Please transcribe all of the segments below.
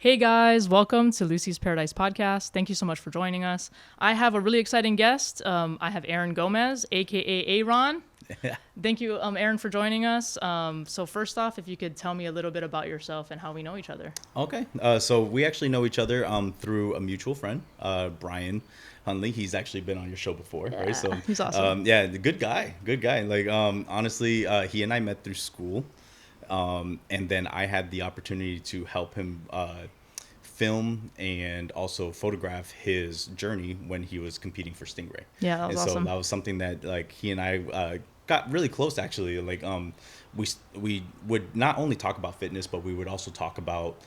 Hey guys, welcome to Lucy's Paradise Podcast. Thank you so much for joining us. I have a really exciting guest. I have Aaron Gomez, aka Aaron. Thank you, Aaron, for joining us. So first off, if you could tell me a little bit about yourself and how we know each other. Okay. So we actually know each other through a mutual friend, Brian Hunley. He's actually been on your show before, right? So He's awesome. yeah, good guy, good guy. Like honestly, he and I met through school, and then I had the opportunity to help him film and also photograph his journey when he was competing for Stingray. Yeah, that was And so awesome. that was something that like he and I got really close actually. Like we would not only talk about fitness, but we would also talk about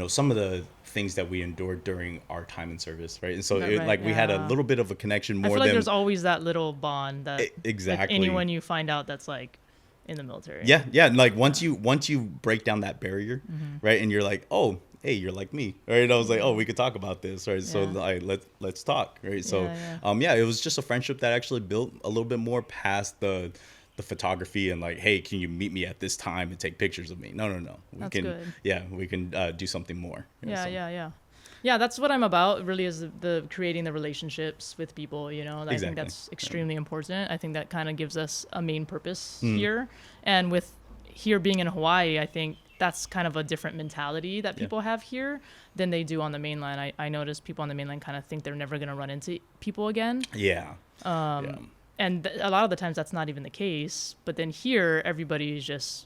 some of the things that we endured during our time in service, right? And so Right, like we had a yeah. little bit of a connection I more feel like than there's always that little bond that with exactly. anyone you find out that's like in the military. Yeah. Like once you break down that barrier, right, and you're like, oh, hey, you're like me, right? I was like, oh, we could talk about this, right? So Yeah. like, let's talk, right? So Yeah. it was just a friendship that actually built a little bit more past the photography and like, hey, can you meet me at this time and take pictures of me? No. We That's can, good. yeah, we can do something more. Yeah, So, yeah. Yeah, that's what I'm about, really, is the creating the relationships with people, I think exactly. that's extremely important. I think that kind of gives us a main purpose Mm. here. And with here being in Hawaii, I think that's kind of a different mentality that Yeah. people have here than they do on the mainland. I notice people on the mainland kind of think they're never going to run into people again. Yeah. Yeah. And a lot of the times that's not even the case. But then here, everybody is just,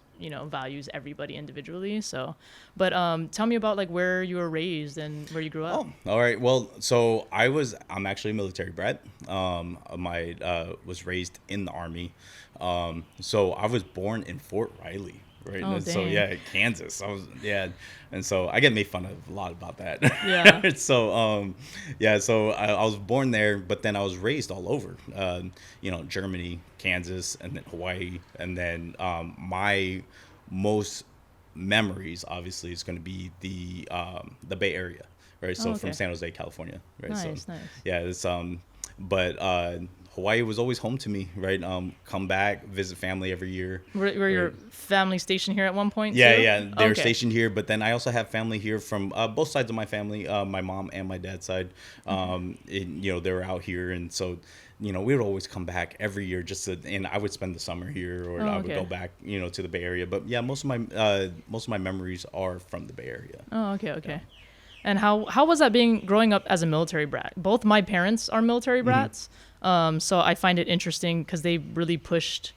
values everybody individually. So, but tell me about like where you were raised and where you grew up. Oh, all right. Well, so I'm actually a military brat. My was raised in the Army. So I was born in Fort Riley, right? Oh, And so dang. yeah, Kansas. And so I get made fun of a lot about that. Yeah. So I was born there, but then I was raised all over. Germany, Kansas, and then Hawaii, and then my most memories obviously is going to be the Bay Area, right? So Oh, okay. from San Jose, California, right? Nice, So nice. yeah, it's but Hawaii was always home to me, right? Come back, visit family every year. Were your family stationed here at one point Yeah, too? yeah, they're Okay. stationed here, but then I also have family here from both sides of my family, my mom and my dad's side. They were out here, and so we would always come back every year and I would spend the summer here, or Oh, I would okay. go back, to the Bay Area. But yeah, most of my memories are from the Bay Area. Oh, okay. And how was that growing up as a military brat? Both my parents are military Mm-hmm. brats. So I find it interesting because they really pushed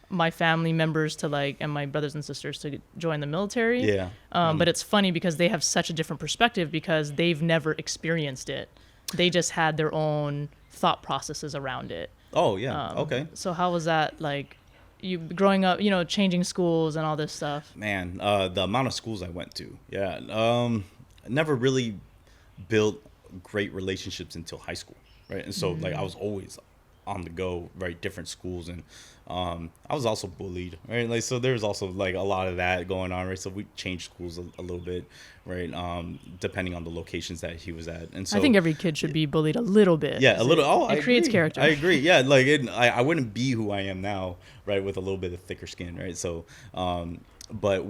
my family members and my brothers and sisters to join the military. Yeah. But it's funny because they have such a different perspective because they've never experienced it. They just had their own thought processes around it. Oh yeah. Okay. So how was that like you growing up, changing schools and all this stuff? Man, the amount of schools I went to, yeah, I never really built great relationships until high school, right? And so like I was always on the go, right? Different schools, and I was also bullied, right? Like so, there's also like a lot of that going on, right? So we changed schools a little bit, right? Depending on the locations that he was at, and so I think every kid should be bullied a little bit. yeah, a little. Oh, It I creates agree. character. I agree. Yeah, like I wouldn't be who I am now, right, with a little bit of thicker skin, right? So, but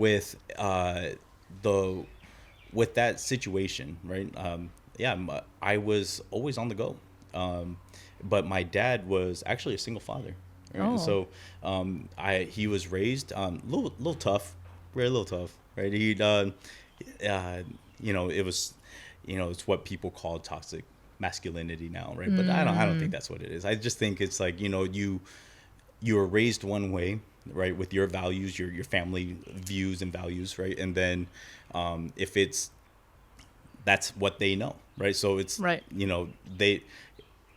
the with that situation, right? I was always on the go, but my dad was actually a single father, right? Oh. And so, he was raised little tough, right? A little tough, right? It was, it's what people call toxic masculinity now, right? But I don't think that's what it is. I just think it's like you were raised one way, right, with your values, your family views and values, right, and then if that's what they know, right? So it's Right.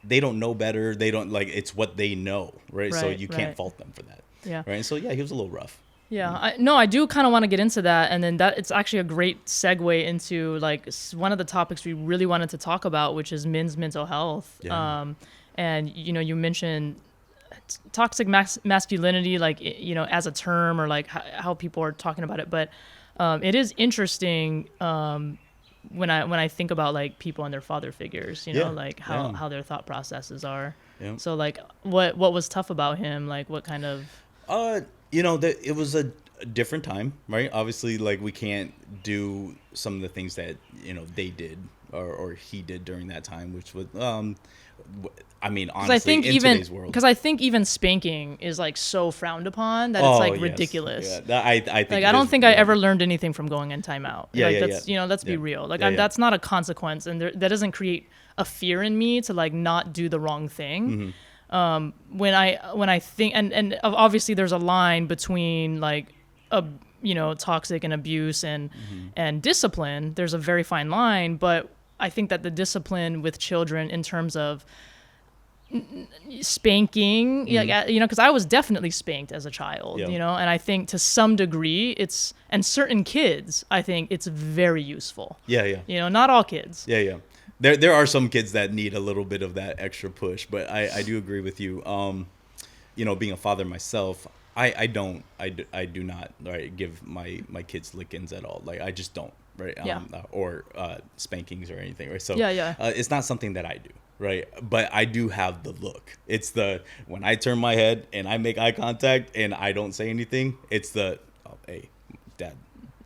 They don't know better. They don't like it's what they know, right? So Right, you can't right. fault them for that, Yeah. right? And so yeah, he was a little rough. Yeah. I do kind of want to get into that. And then it's actually a great segue into like one of the topics we really wanted to talk about, which is men's mental health. Yeah. And, you mentioned toxic masculinity, like, as a term or like how people are talking about it. But it is interesting when I think about like people and their father figures, Yeah. like Yeah. how their thought processes are. Yeah. So like what was tough about him? Like what kind of... That it was a different time, right? Obviously, like we can't do some of the things that they did or he did during that time, which was I mean, honestly, in today's world. Because I think even spanking is like so frowned upon that it's Oh, like yes. ridiculous. Yeah, I think Like it I don't is, think I ever learned anything from going in timeout. Yeah, like yeah, that's yeah. let's be Yeah. real. Like Yeah, yeah. that's not a consequence, and that doesn't create a fear in me to like not do the wrong thing. When I think and obviously there's a line between like a toxic and abuse and discipline. There's a very fine line, but I think that the discipline with children in terms of spanking, because I was definitely spanked as a child, Yeah. and I think to some degree and certain kids, I think it's very useful. Yeah. Not all kids. Yeah. There are some kids that need a little bit of that extra push, but I do agree with you. Being a father myself, I do not, right, give my kids lickings at all. Like I just don't, right? Yeah. Or spankings or anything, right? So Yeah. it's not something that I do, right? But I do have the look. It's when I turn my head and I make eye contact and I don't say anything, it's hey,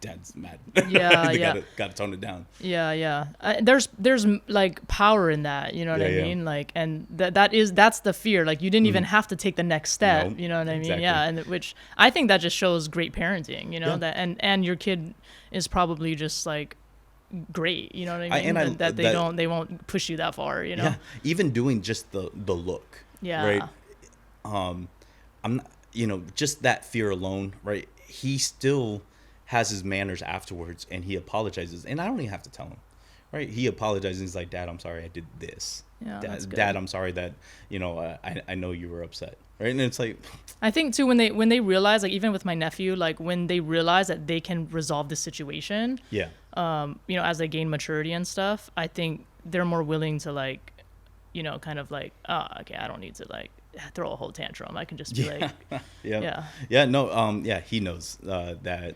dad's mad. Yeah, They yeah. gotta tone it down. Yeah. There's like power in that, you know what I Yeah. mean? Like, and that's the fear. Like, you didn't even have to take the next step, No, you know what I mean? exactly. Yeah, and which I think that just shows great parenting, Yeah. that and your kid is probably just like great, you know what I mean? And that they won't push you that far, Yeah, even doing just the look. Yeah. Right. I'm not, just that fear alone, right? He still has his manners afterwards, and he apologizes, and I don't even have to tell him, right? He apologizes. He's like, "Dad, I'm sorry, I did this. Yeah, that's good. Dad, I'm sorry that I know you were upset." Right, and it's like, I think too when they realize, like even with my nephew, like when they realize that they can resolve the situation, yeah, as they gain maturity and stuff, I think they're more willing to like, kind of like, oh, okay, I don't need to like throw a whole tantrum. I can just be like, yeah, no, he knows that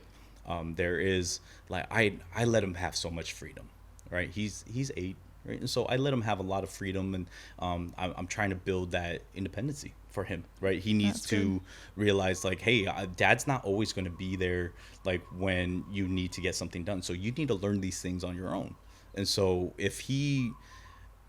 there is like I let him have so much freedom, right? He's 8, right? And so I let him have a lot of freedom, and I'm trying to build that independency for him, right? He needs to realize like, hey, dad's not always going to be there like when you need to get something done, so you need to learn these things on your own. And so if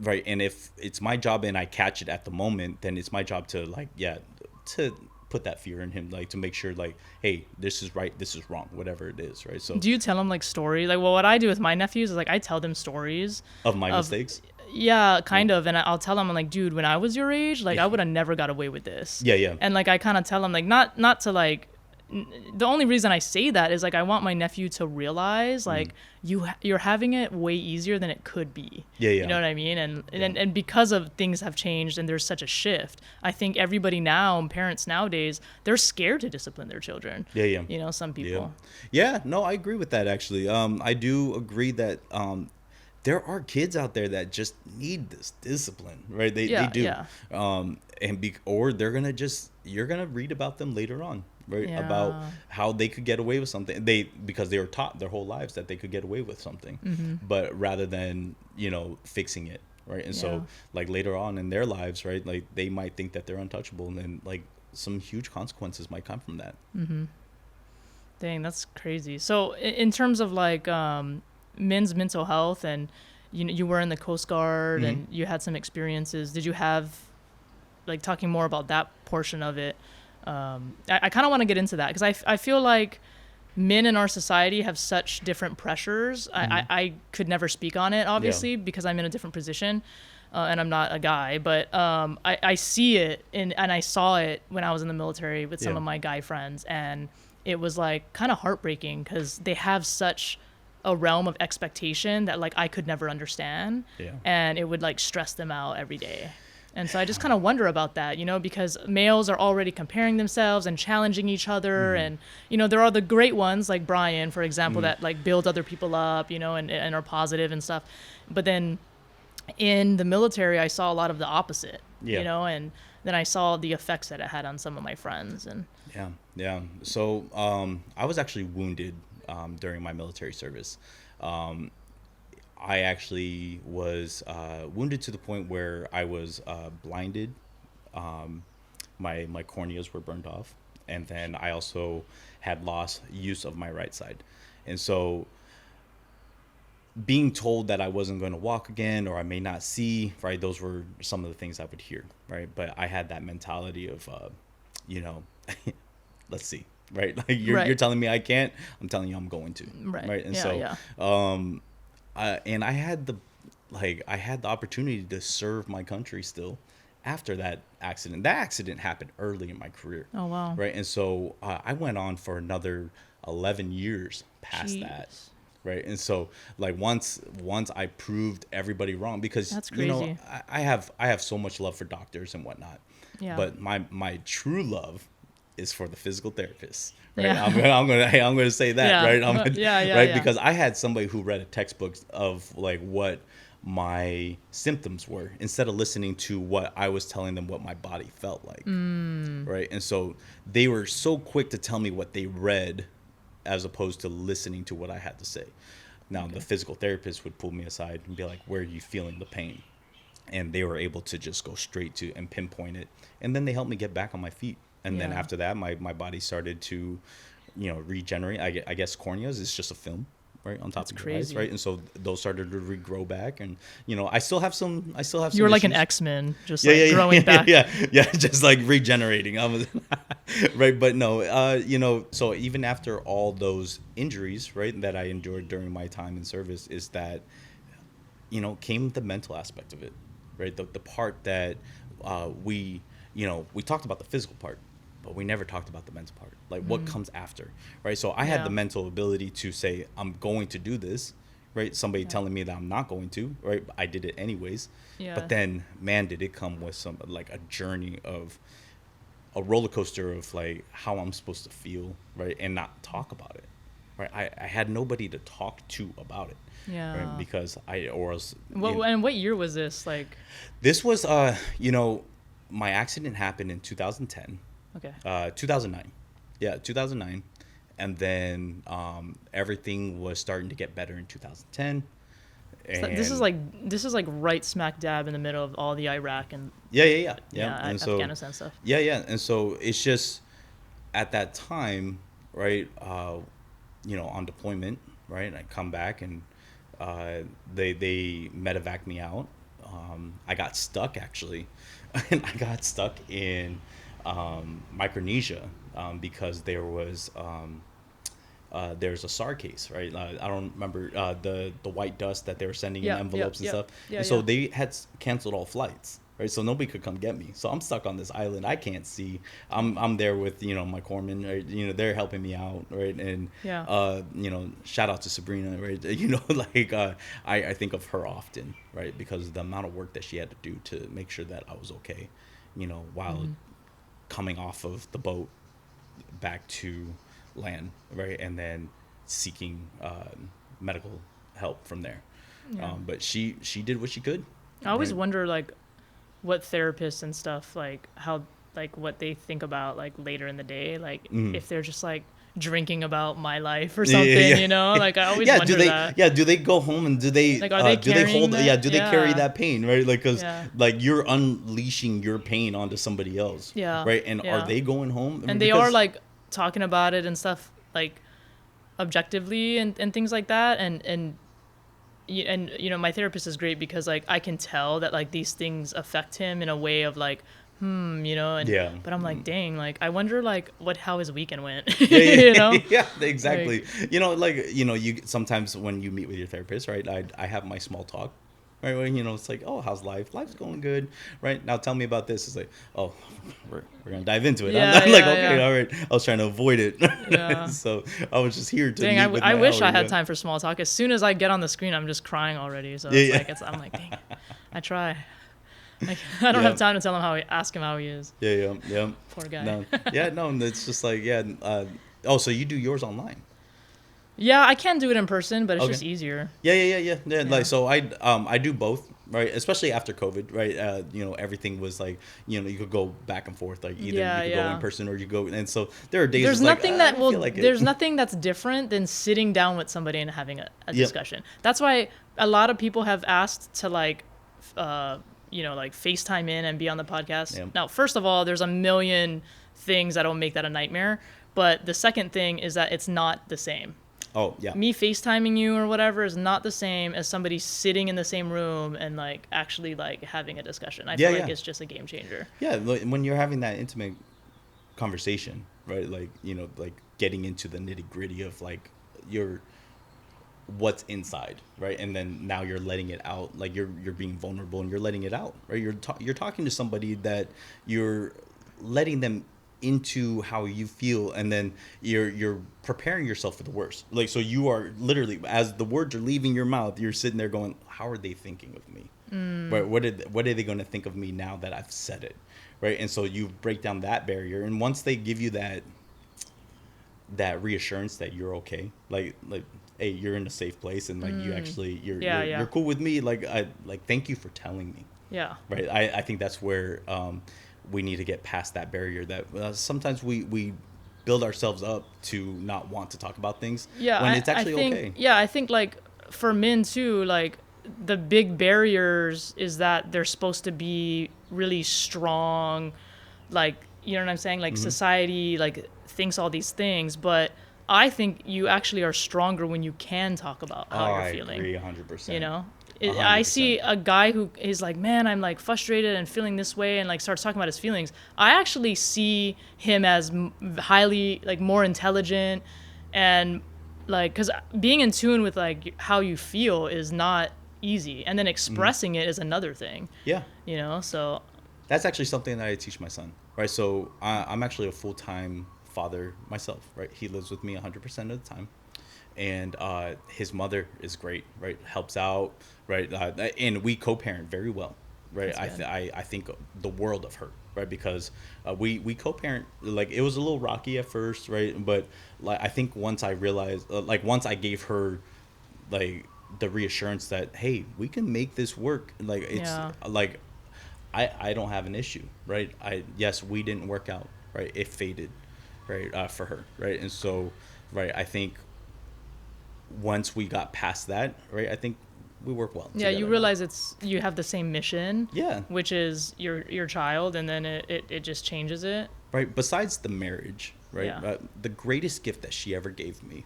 it's my job and I catch it at the moment, then it's my job to like to put that fear in him, like to make sure like, hey, this is right, this is wrong, whatever it is, right? So do you tell him like stories? Like, well, what I do with my nephews is like I tell them stories of my mistakes. Yeah, kind of. And I'll tell them, I'm like, dude, when I was your age, like I would have never got away with this. Yeah. And like I kind of tell them like not to like. The only reason I say that is like I want my nephew to realize like you're having it way easier than it could be. Yeah. You know what I mean? And because of things have changed and there's such a shift, I think everybody now, parents nowadays, they're scared to discipline their children. Yeah. Some people. Yeah. No, I agree with that actually. I do agree that there are kids out there that just need this discipline, right? They do. Yeah. Or you're gonna read about them later on. Right, Yeah. about how they could get away with something because they were taught their whole lives that they could get away with something, but rather than fixing it, right? And so like later on in their lives, right, like they might think that they're untouchable, and then like some huge consequences might come from that. Dang, that's crazy. So in terms of like men's mental health, and you were in the Coast Guard and you had some experiences, did you have like talking more about that portion of it? I kind of want to get into that because I feel like men in our society have such different pressures. I could never speak on it, obviously, because I'm in a different position and I'm not a guy. But I see it and I saw it when I was in the military with some of my guy friends. And it was like kind of heartbreaking because they have such a realm of expectation that like I could never understand. And it would like stress them out every day. And so I just kind of wonder about that, because males are already comparing themselves and challenging each other. And, there are the great ones like Brian, for example, that like build other people up, and are positive and stuff. But then in the military, I saw a lot of the opposite, and then I saw the effects that it had on some of my friends. And Yeah. So I was actually wounded during my military service. I actually was wounded to the point where I was blinded. My corneas were burned off. and then I also had lost use of my right side. And so being told that I wasn't going to walk again, or I may not see, right, those were some of the things I would hear, right? But I had that mentality of, you know, let's see, right? Like you're telling me I can't, I'm telling you I'm going to, right? And and I had the opportunity to serve my country still after that accident. That accident happened early in my career. Oh, wow. Right. And so I went on for another 11 years past Jeez. that. Right. And so like once I proved everybody wrong, because That's you know, crazy. I have so much love for doctors and whatnot. Yeah. But my true love is for the physical therapists. Right. Yeah. I'm gonna say that, Yeah. right? Right. Yeah. Because I had somebody who read a textbook of like what my symptoms were, instead of listening to what I was telling them what my body felt like. Right. And so they were so quick to tell me what they read as opposed to listening to what I had to say. Now, the physical therapist would pull me aside and be like, where are you feeling the pain? And they were able to just go straight to and pinpoint it. And then they helped me get back on my feet. And then after that, my body started to, you know, regenerate. I guess corneas is just a film, right, on top of your eyes, right? And so those started to regrow back. And, you know, I still have some You were like an issues. X-Men, just growing back. Just like regenerating. Right. But no, you know, so even after all those injuries, right, that I endured during my time in service, is that, you know, came the mental aspect of it, right? The part that we talked about the physical part, but we never talked about the mental part, like what comes after, right? So I had the mental ability to say, I'm going to do this, right? Somebody telling me that I'm not going to, right? I did it anyways. Yeah. But then, man, did it come with some, like a journey of a roller coaster of like how I'm supposed to feel, right? And not talk about it, right? I had nobody to talk to about it. Yeah. Right? Because And what year was this? Like, this was, you know, my accident happened in 2010. Okay. 2009. Yeah, 2009. And then everything was starting to get better in 2010. So this is like right smack dab in the middle of all the Iraq and And so, Afghanistan stuff. Yeah. And so it's just at that time, right, you know, on deployment, right, I come back and they medevac me out. I got stuck actually. And I got stuck in Micronesia because there's a SAR case, right? I don't remember the white dust that they were sending in envelopes and stuff. And so they had canceled all flights, right? So nobody could come get me. So I'm stuck on this island. I can't see. I'm there with, you know, my corpsman, right? You know, they're helping me out, right? And you know, shout out to Sabrina, right? You know, like I think of her often, right? Because the amount of work that she had to do to make sure that I was okay, you know, while coming off of the boat back to land, right? And then seeking medical help from there. But she did what she could. I always wonder, like, what therapists and stuff, like, how, like, what they think about, like, later in the day, like, if they're just, like, drinking about my life or something, you know? Like, I always wonder that. Yeah, do they go home and do they, like, are they do they hold, that? do they carry that pain, right? Like, because, like, you're unleashing your pain onto somebody else, right? And are they going home? And they are, like, talking about it and stuff, like, objectively and things like that, and you know, my therapist is great because, like, I can tell that, like, these things affect him in a way of, like, you know, and but I'm like, dang, like, I wonder, like, how his weekend went. You know? Yeah, exactly. Like, you know, like, you know, you sometimes when you meet with your therapist, right, I have my small talk, right? When, you know, it's like, oh, how's life? Life's going good, right? Now tell me about this. It's like, oh, we're gonna dive into it. I'm like, okay, all right. I was trying to avoid it. So I was just here to dang, meet with I my wish hour, I had time for small talk. As soon as I get on the screen, I'm just crying already. So it's like, I'm like, dang, I try. Like, I don't have time to tell him ask him how he is. Yeah. Poor guy. No, it's just like, so you do yours online? Yeah, I can do it in person, but it's just easier. Yeah. Like, so I do both, right? Especially after COVID, right? You know, everything was like, you know, you could go back and forth, like either you could go in person or you go, and so there are days. There's nothing there's nothing that's different than sitting down with somebody and having a discussion. That's why a lot of people have asked to, like, you know, like, FaceTime in and be on the podcast. Now, first of all, there's a million things that'll make that a nightmare. But the second thing is that it's not the same. Oh, yeah. Me FaceTiming you or whatever is not the same as somebody sitting in the same room and like actually like having a discussion. I feel like it's just a game changer. Yeah, when you're having that intimate conversation, right? Like, like getting into the nitty-gritty of like your what's inside, right? And then now you're letting it out. Like you're being vulnerable and you're letting it out, right? You're talking to somebody that you're letting them into how you feel, and then you're preparing yourself for the worst. Like, so you are literally, as the words are leaving your mouth, you're sitting there going, how are they thinking of me? Right? What are they going to think of me now that I've said it? Right? And so you break down that barrier, and once they give you that reassurance that you're okay, like hey, you're in a safe place, and like you actually you're cool with me, like thank you for telling me. Yeah. Right. I think that's where we need to get past that barrier that sometimes we build ourselves up to not want to talk about things when it's actually okay. Yeah, I think like for men too, like the big barriers is that they're supposed to be really strong, like, you know what I'm saying? Like society like thinks all these things, but I think you actually are stronger when you can talk about how you're feeling. I agree 100%. You know? 100%. I see a guy who is like, man, I'm like frustrated and feeling this way, and like starts talking about his feelings. I actually see him as highly like more intelligent, and like, because being in tune with like how you feel is not easy, and then expressing it is another thing. Yeah. You know, so that's actually something that I teach my son, right? So I'm actually a full-time father myself, right? He lives with me 100% of the time, and his mother is great, right? Helps out, right? And we co-parent very well, right? I think the world of her, right? Because we co-parent. Like, it was a little rocky at first, right? But like, I think once I realized, once I gave her like the reassurance that, hey, we can make this work, like it's like I don't have an issue, right? Yes, we didn't work out, right? It faded, right, for her, right? And so, right, I think once we got past that, right, I think we work well. Yeah, you realize you have the same mission. Yeah. Which is your child, and then it just changes it. Right. Besides the marriage, right? Yeah. The greatest gift that she ever gave me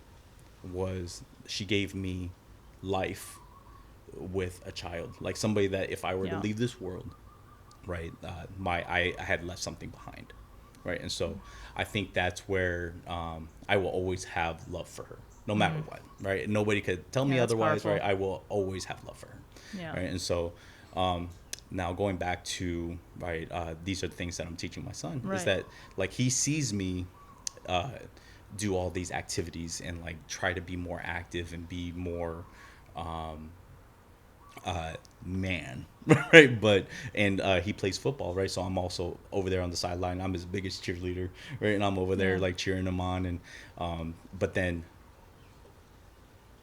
was she gave me life with a child, like somebody that if I were to leave this world, right, I had left something behind, right? And so I think that's where I will always have love for her, no matter what, right? Nobody could tell me otherwise, powerful. right? I will always have love for her, right? And so now going back to, right, these are the things that I'm teaching my son, is that like he sees me do all these activities and like try to be more active and be more man, right? But he plays football, right? So I'm also over there on the sideline. I'm his biggest cheerleader, right? And I'm over there like cheering him on, and but then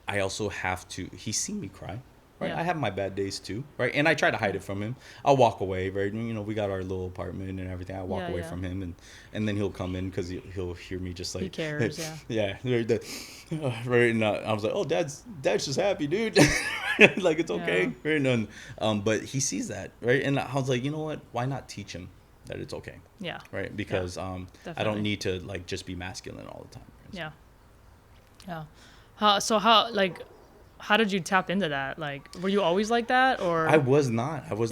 I also have to. He's seen me cry, right? I have my bad days too, right? And I try to hide it from him. I'll walk away, right? You know, we got our little apartment and everything. I walk away from him, and then he'll come in because he'll hear me just like, he cares, yeah, right. And I was like, oh, dad's just happy, dude. Like, it's okay, right? And but he sees that, right? And I was like, you know what? Why not teach him that it's okay? Yeah. Right? Because I don't need to like just be masculine all the time. Right? Yeah. Yeah. How did you tap into that? Like, were you always like that, or? I was not. I was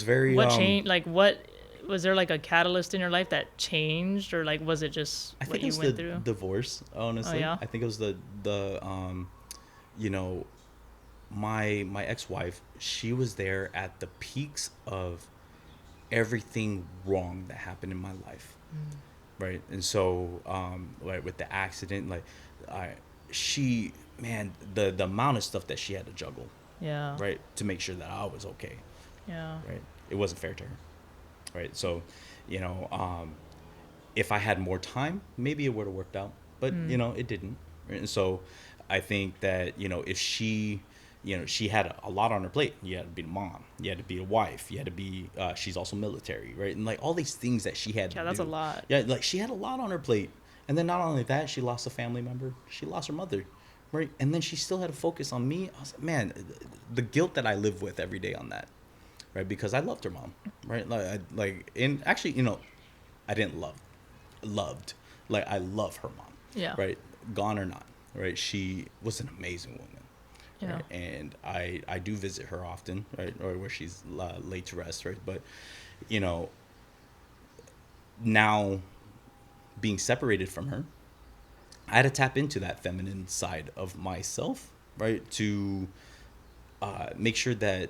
very. What changed? Like, what was there like a catalyst in your life that changed, or like was it just what you went through? Divorce, honestly. Oh, yeah? I think it was the you know, my ex-wife. She was there at the peaks of everything wrong that happened in my life, right? And so, like with the accident, like man, the amount of stuff that she had to juggle, right, to make sure that I was okay, right, it wasn't fair to her, right? So, you know, if I had more time, maybe it would have worked out, but you know, it didn't, right? And so I think that, you know, if she, you know, she had a lot on her plate. You had to be a mom, you had to be a wife, you had to be she's also military, right? And like all these things that she had to that's do. a lot. Like she had a lot on her plate. And then not only that, she lost a family member. She lost her mother, right? And then she still had to focus on me. I was like, man, the guilt that I live with every day on that, right? Because I loved her mom, right? And actually, you know, I didn't love, loved. Like, I love her mom. Yeah. Right. Gone or not. Right. She was an amazing woman. Yeah. Right? And I do visit her often, right, or where she's laid to rest, right? But, you know, now being separated from her, I had to tap into that feminine side of myself, right, to make sure that,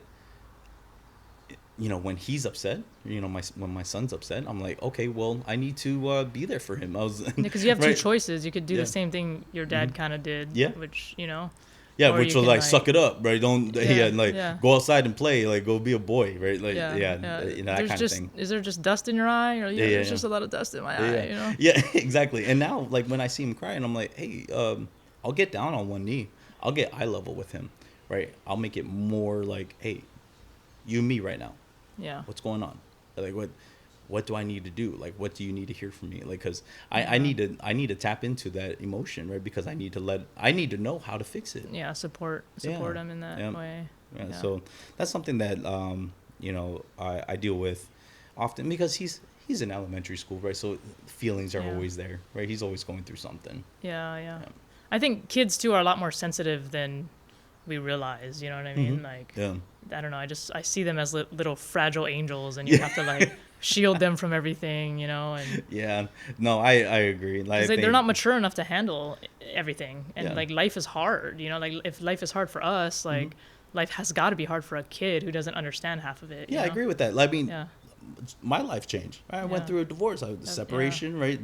you know, when he's upset, you know, when my son's upset, I'm like, okay, well, I need to be there for him. I was Because you have right? two choices. You could do Yeah. the same thing your dad Mhm. kind of did, Yeah. which, you know. Yeah, Or which you was can, like, suck it up, right? Don't like yeah. go outside and play, like go be a boy, right? Like Yeah, you know, that There's kind just, of thing. is there just dust in your eye? Or Yeah, there's yeah. just a lot of dust in my Yeah, eye, you know? yeah, exactly. And now, like when I see him crying, I'm like, hey, I'll get down on one knee. I'll get eye level with him, right? I'll make it more like, hey, you and me right now. Yeah. What's going on? Like what do I need to do? Like what do you need to hear from me? Like because I need to tap into that emotion, right? Because I need to know how to fix it. Yeah, support Yeah. him in that Yeah. way. Yeah. So that's something that you know, I deal with often because he's in elementary school, right? So feelings are Yeah. always there, right? He's always going through something. Yeah. I think kids too are a lot more sensitive than we realize, you know what I mean? Mhm. Like, Yeah. I don't know, I see them as little fragile angels, and you have to like shield them from everything, you know, and Yeah. No, I agree. Like, I they're think- not mature enough to handle everything, and Yeah. like life is hard, you know, like if life is hard for us, like life has got to be hard for a kid who doesn't understand half of it. you Yeah, I know? agree with that. I mean, Yeah. my life changed. I went Yeah. through a divorce, separation, right?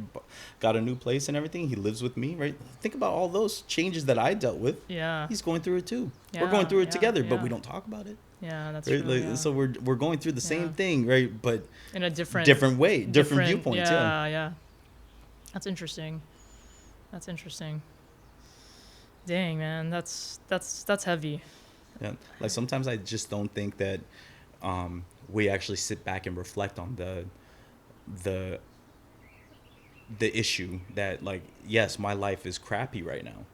Got a new place and everything. He lives with me, right? Think about all those changes that I dealt with. Yeah. He's going through it too. Yeah, We're going through it yeah, together, but yeah. we don't talk about it. Yeah, that's Right? true. Like, Yeah. So we're going through the same Yeah. thing, right? But In a different way, different viewpoints. Yeah. Yeah. That's interesting. Dang, man, that's heavy. Yeah. Like sometimes I just don't think that we actually sit back and reflect on the issue that, like, yes, my life is crappy right now,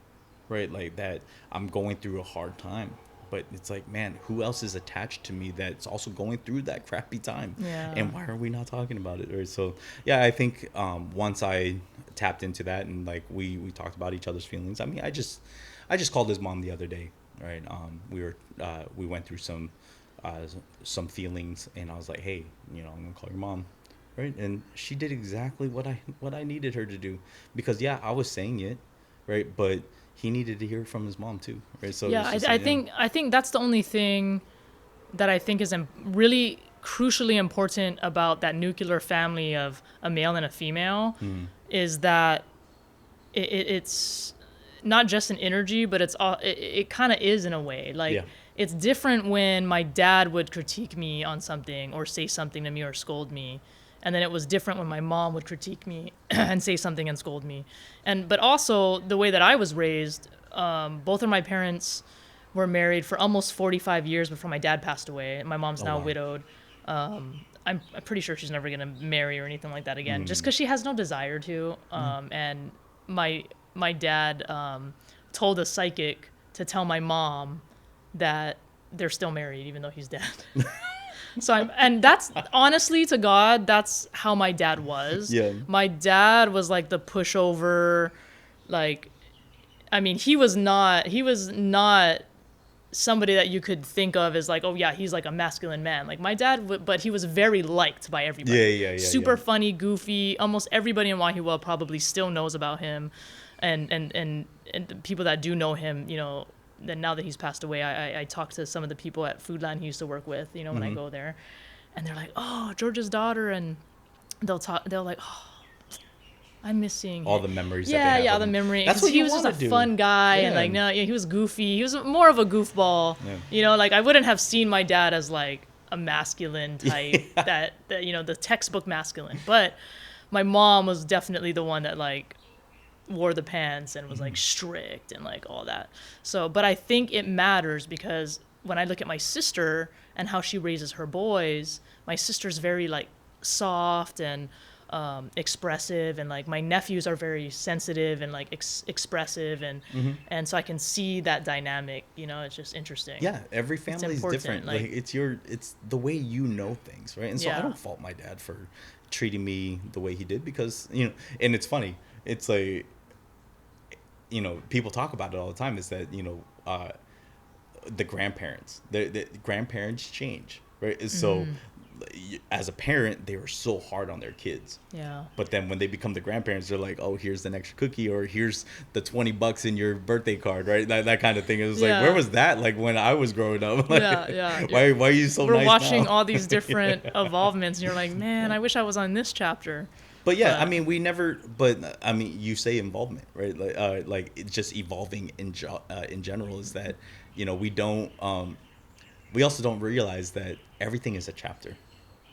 right? Like that I'm going through a hard time, but it's like, man, who else is attached to me that's also going through that crappy time? Yeah. And why are we not talking about it? Right? So yeah, I think once I tapped into that and like we talked about each other's feelings. I mean, I just called his mom the other day, right? We went through some feelings, and I was like, hey, you know, I'm gonna call your mom, right? And she did exactly what I needed her to do, because yeah, I was saying it, right, but he needed to hear it from his mom too, right? So Yeah, it's just, I think that's the only thing that I think is really crucially important about that nuclear family of a male and a female is that it's not just an energy, but it kind of is in a way. Like, Yeah. it's different when my dad would critique me on something or say something to me or scold me. And then it was different when my mom would critique me and say something and scold me. But also the way that I was raised, both of my parents were married for almost 45 years before my dad passed away. My mom's now wow. widowed. I'm pretty sure she's never gonna marry or anything like that again, just because she has no desire to. And my dad told a psychic to tell my mom that they're still married even though he's dead. And that's honestly, to God, that's how my dad was. Yeah. My dad was like the pushover, like, I mean, he was not somebody that you could think of as like, oh yeah, he's like a masculine man. Like my dad, but he was very liked by everybody. Yeah. Super funny, goofy. Almost everybody in Wahiwa probably still knows about him, and the people that do know him, you know, then now that he's passed away, I talk to some of the people at Foodland he used to work with, you know, when I go there, and they're like, oh, George's daughter, and they'll like, oh, I'm miss seeing all him. the memories. Yeah, that they have yeah, of the him. memory. That's what he you was just wanna a do. fun guy, Yeah. and like, no, yeah, he was goofy. He was more of a goofball. Yeah. You know, like I wouldn't have seen my dad as like a masculine type, that you know, the textbook masculine. But my mom was definitely the one that like wore the pants and was like strict and like all that. So, but I think it matters because when I look at my sister and how she raises her boys, my sister's very like soft and expressive, and like my nephews are very sensitive and like expressive, and so I can see that dynamic. You know, it's just interesting. Yeah, every family is important, different. like- Like it's the way you know things, right? And so I Yeah. don't fault my dad for treating me the way he did, because and it's funny, it's like, people talk about it all the time, is that the grandparents, the grandparents change, right? And so as a parent, they were so hard on their kids. Yeah. But then when they become the grandparents, they're like, oh, here's an extra cookie, or here's the $20 in your birthday card, right? That kind of thing. It was like, where was that? Like when I was growing up. Like, Yeah. Why are you so We're nice watching now? all these different evolvements, and you're like, man, I wish I was on this chapter. But yeah, I mean, but I mean, you say involvement, right? Like it's just evolving in general, is that, we don't, we also don't realize that everything is a chapter,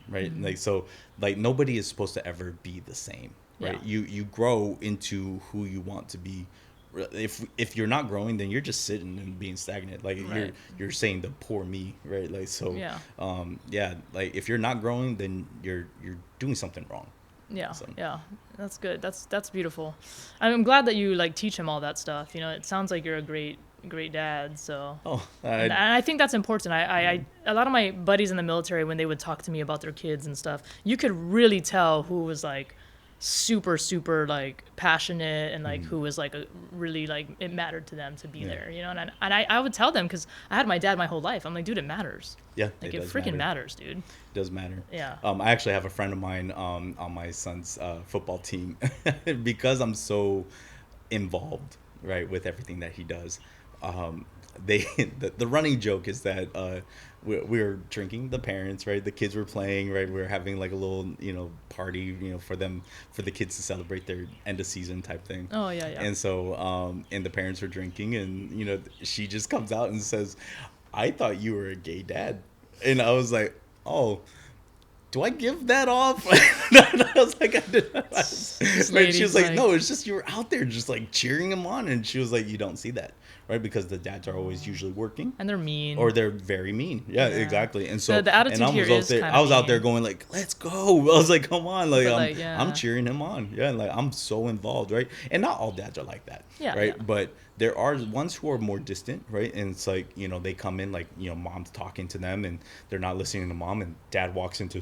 right? Like, so like nobody is supposed to ever be the same, right? Yeah. You grow into who you want to be. If you're not growing, then you're just sitting and being stagnant. Like Right. you're saying the poor me, right? Like, so, Yeah. like if you're not growing, then you're doing something wrong. Yeah, So. yeah, that's good. That's beautiful. I'm glad that you like teach him all that stuff. It sounds like you're a great dad. So, and I think that's important. I a lot of my buddies in the military, when they would talk to me about their kids and stuff, you could really tell who was like super like passionate, and like who was like really like it mattered to them to be there. And I would tell them, because I had my dad my whole life. I'm like, dude, it matters. Yeah, Like it it does freaking matter. matters, dude. It does matter. Yeah. I actually have a friend of mine on my son's football team because I'm so involved, right, with everything that he does. They the running joke is that we were drinking, the parents, right, the kids were playing, right, we were having like a little party, for the kids to celebrate their end of season type thing. Oh yeah. And so and the parents were drinking, and she just comes out and says, I thought you were a gay dad. And I was like, oh, do I give that off? I was like, I did not. And she was like, no, it's just you were out there just like cheering him on. And she was like, you don't see that, right? Because the dads are always usually working. And they're mean. Or they're very mean. Yeah, exactly. And so the attitude and here is kind of I was out mean. there going like, let's go. I was like, come on. Like, But, I'm cheering him on. Yeah, like I'm so involved, right? And not all dads are like that. Yeah, right. yeah. But there are ones who are more distant, right? And it's like, they come in like, mom's talking to them and they're not listening to mom, and dad walks into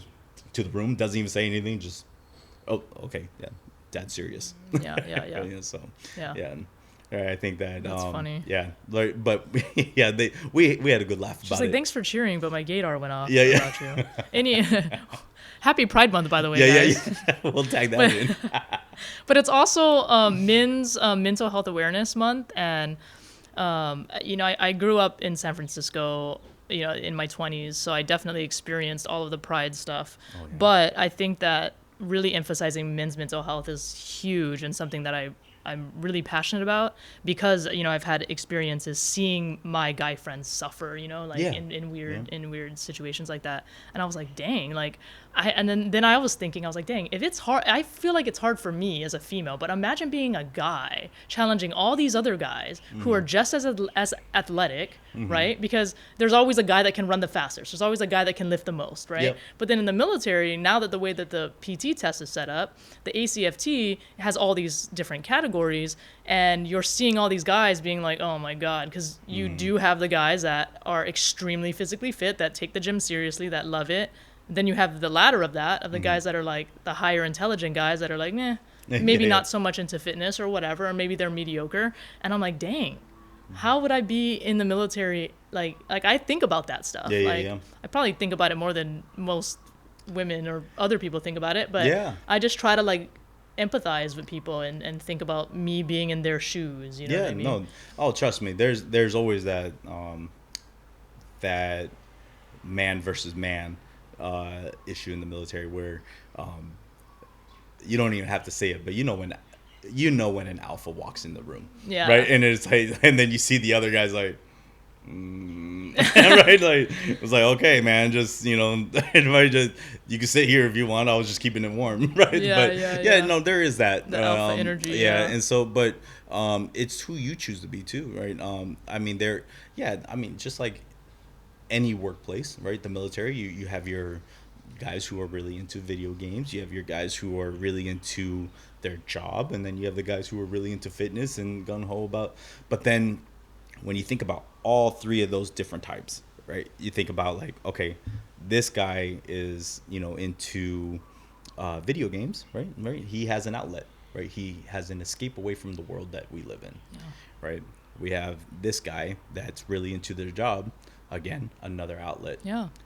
the room, doesn't even say anything, just, oh, okay, yeah, dad's serious. Yeah. So Yeah. I think that That's funny. Yeah, like, but yeah, we had a good laugh She's about like, it. thanks for cheering, but my gaydar went off. Yeah. About you. Any Happy Pride Month, by the way, Yeah, guys. yeah. We'll tag that in. But it's also Men's Mental Health Awareness Month, and I grew up in San Francisco, in my 20s, so I definitely experienced all of the Pride stuff. Oh, yeah. But I think that really emphasizing men's mental health is huge, and something that I'm really passionate about, because I've had experiences seeing my guy friends suffer, in weird situations like that, and I was like, dang, like then I was thinking, I was like, dang, if it's hard, I feel like it's hard for me as a female, but imagine being a guy challenging all these other guys who are just as athletic, right? Because there's always a guy that can run the fastest, there's always a guy that can lift the most, right? Yep. But then in the military, now that the way that the PT test is set up, the ACFT has all these different categories, and you're seeing all these guys being like, oh my God, because you do have the guys that are extremely physically fit, that take the gym seriously, that love it. Then you have the ladder of that, of the guys that are like the higher intelligent guys that are like, maybe not so much into fitness or whatever, or maybe they're mediocre. And I'm like, dang, how would I be in the military? Like I think about that stuff. I probably think about it more than most women or other people think about it, but I just try to like empathize with people and think about me being in their shoes. You know what I mean? No. Oh, trust me. There's always that that man versus man issue in the military where you don't even have to say it, but when an alpha walks in the room, right? And it's like, and then you see the other guys like, right? Like it's like, okay, man, just everybody just, you can sit here if you want. I was just keeping it warm, right? No, there is that the alpha energy, and so, but it's who you choose to be too, right? I mean, just like any workplace, right? The military, you have your guys who are really into video games, you have your guys who are really into their job, and then you have the guys who are really into fitness and gung-ho about. But then when you think about all three of those different types, right, you think about like, okay, this guy is into video games, right, he has an outlet, right, he has an escape away from the world that we live in. Right, we have this guy that's really into their job, again, another outlet.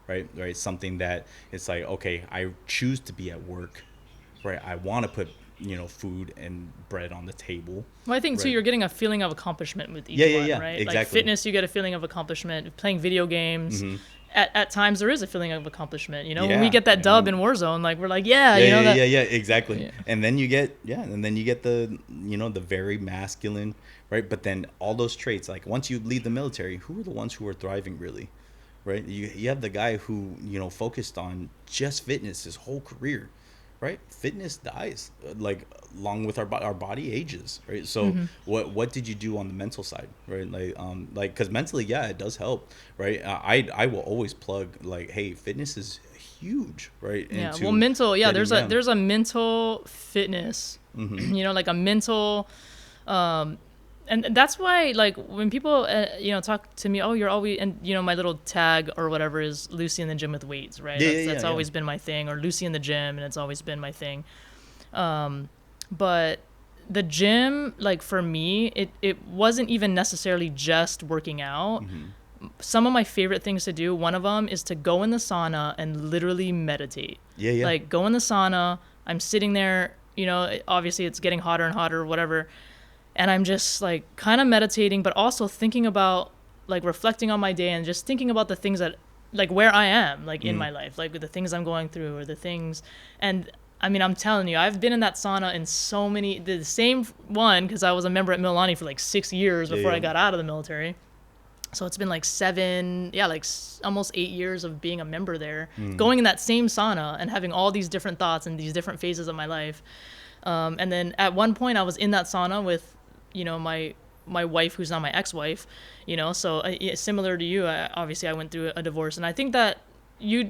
Right, something that it's like, okay, I choose to be at work, right, I want to put food and bread on the table. Well, I think too, right. you're getting a feeling of accomplishment with each one, right? Exactly. Like fitness, you get a feeling of accomplishment. Playing video games, at times there is a feeling of accomplishment. When we get that dub in Warzone, like we're like, exactly. And then you get the the very masculine, right? But then all those traits, like once you leave the military, who are the ones who are thriving really, right? You have the guy who focused on just fitness his whole career. Right, fitness dies like along with our body ages, right? So what did you do on the mental side, right? Like because mentally, yeah, it does help, right? I will always plug like, hey, fitness is huge, right? Well, mental, there's a mental fitness, like a mental, and that's why, like, when people talk to me, oh, you're always, and my little tag or whatever is Lucy in the gym with weights, right? That's always been my thing, or Lucy in the gym, and it's always been my thing. But the gym, like for me, it wasn't even necessarily just working out. Some of my favorite things to do, one of them is to go in the sauna and literally meditate. Like go in the sauna, I'm sitting there, obviously it's getting hotter and hotter or whatever. And I'm just like kind of meditating, but also thinking about, like, reflecting on my day and just thinking about the things that, like, where I am, like, in my life, like the things I'm going through or the things. And I mean, I'm telling you, I've been in that sauna in so many, the same one, because I was a member at Mililani for like 6 years before I got out of the military. So it's been like almost 8 years of being a member there, going in that same sauna and having all these different thoughts and these different phases of my life. And then at one point I was in that sauna with, my wife, who's now my ex-wife, so similar to you, obviously I went through a divorce, and I think that you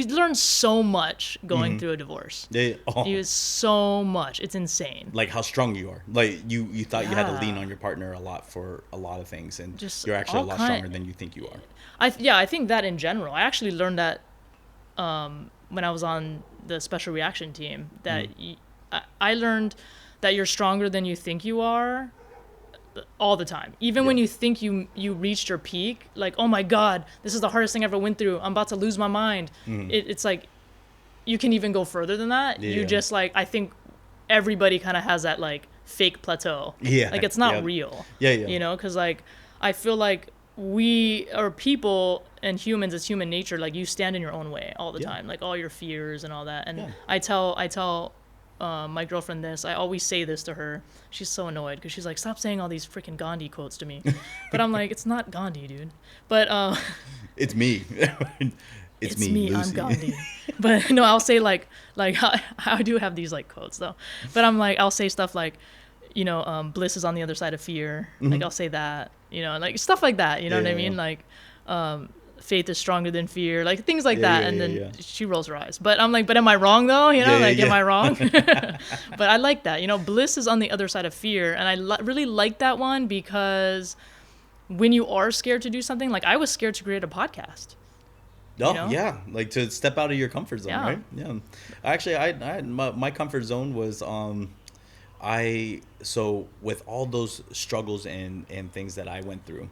learn so much going through a divorce. You so much. It's insane. Like how strong you are. Like you thought you had to lean on your partner a lot for a lot of things, and you're actually a lot stronger than you think you are. I think that in general. I actually learned that when I was on the special reaction team, that I learned that you're stronger than you think you are all the time. Even when you think you reached your peak, like, oh my God, this is the hardest thing I ever went through, I'm about to lose my mind. It's like, you can even go further than that. You just, like, I think everybody kind of has that, like, fake plateau. Like, it's not real. Because, like, I feel like we are people and humans, it's human nature, like, you stand in your own way all the time, like all your fears and all that. And I tell my girlfriend this, I always say this to her. She's so annoyed because she's like, stop saying all these freaking Gandhi quotes to me. But I'm like, it's not Gandhi, dude. But it's me. it's me, Lucy. I'm Gandhi. But no, I'll say like I do have these like quotes though. But I'm like, I'll say stuff like, bliss is on the other side of fear. Like I'll say that, like stuff like that. You know what I mean? Like faith is stronger than fear, like things like that. And then she rolls her eyes, but I'm like, but am I wrong though? Am I wrong? But I like that, bliss is on the other side of fear. And I really like that one, because when you are scared to do something, like I was scared to create a podcast. Like to step out of your comfort zone, right? Actually, I my comfort zone was so with all those struggles and things that I went through,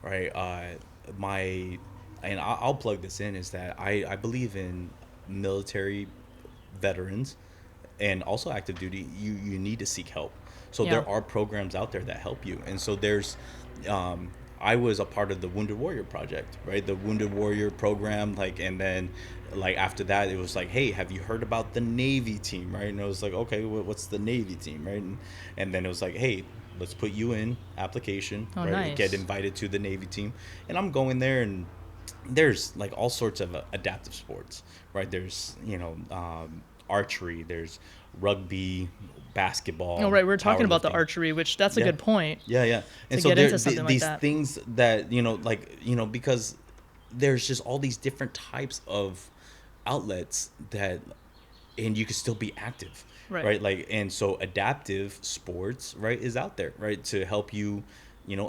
right, and I'll plug this in, is that I believe in military veterans and also active duty. You need to seek help. So there are programs out there that help you. And so there's, I was a part of the Wounded Warrior Project, right? The Wounded Warrior program, like, and then like after that, it was like, hey, have you heard about the Navy team, right? And I was like, okay, what's the Navy team, right? And then it was like, hey, let's put you in application, right? Nice. Get invited to the Navy team. And I'm going there, and there's like all sorts of adaptive sports, right? There's archery, there's rugby, basketball. Oh, right, we're talking about the archery, which that's a good point. And so there's these things that because there's just all these different types of outlets that, and you can still be active, right? Like, and so adaptive sports, right, is out there, right, to help you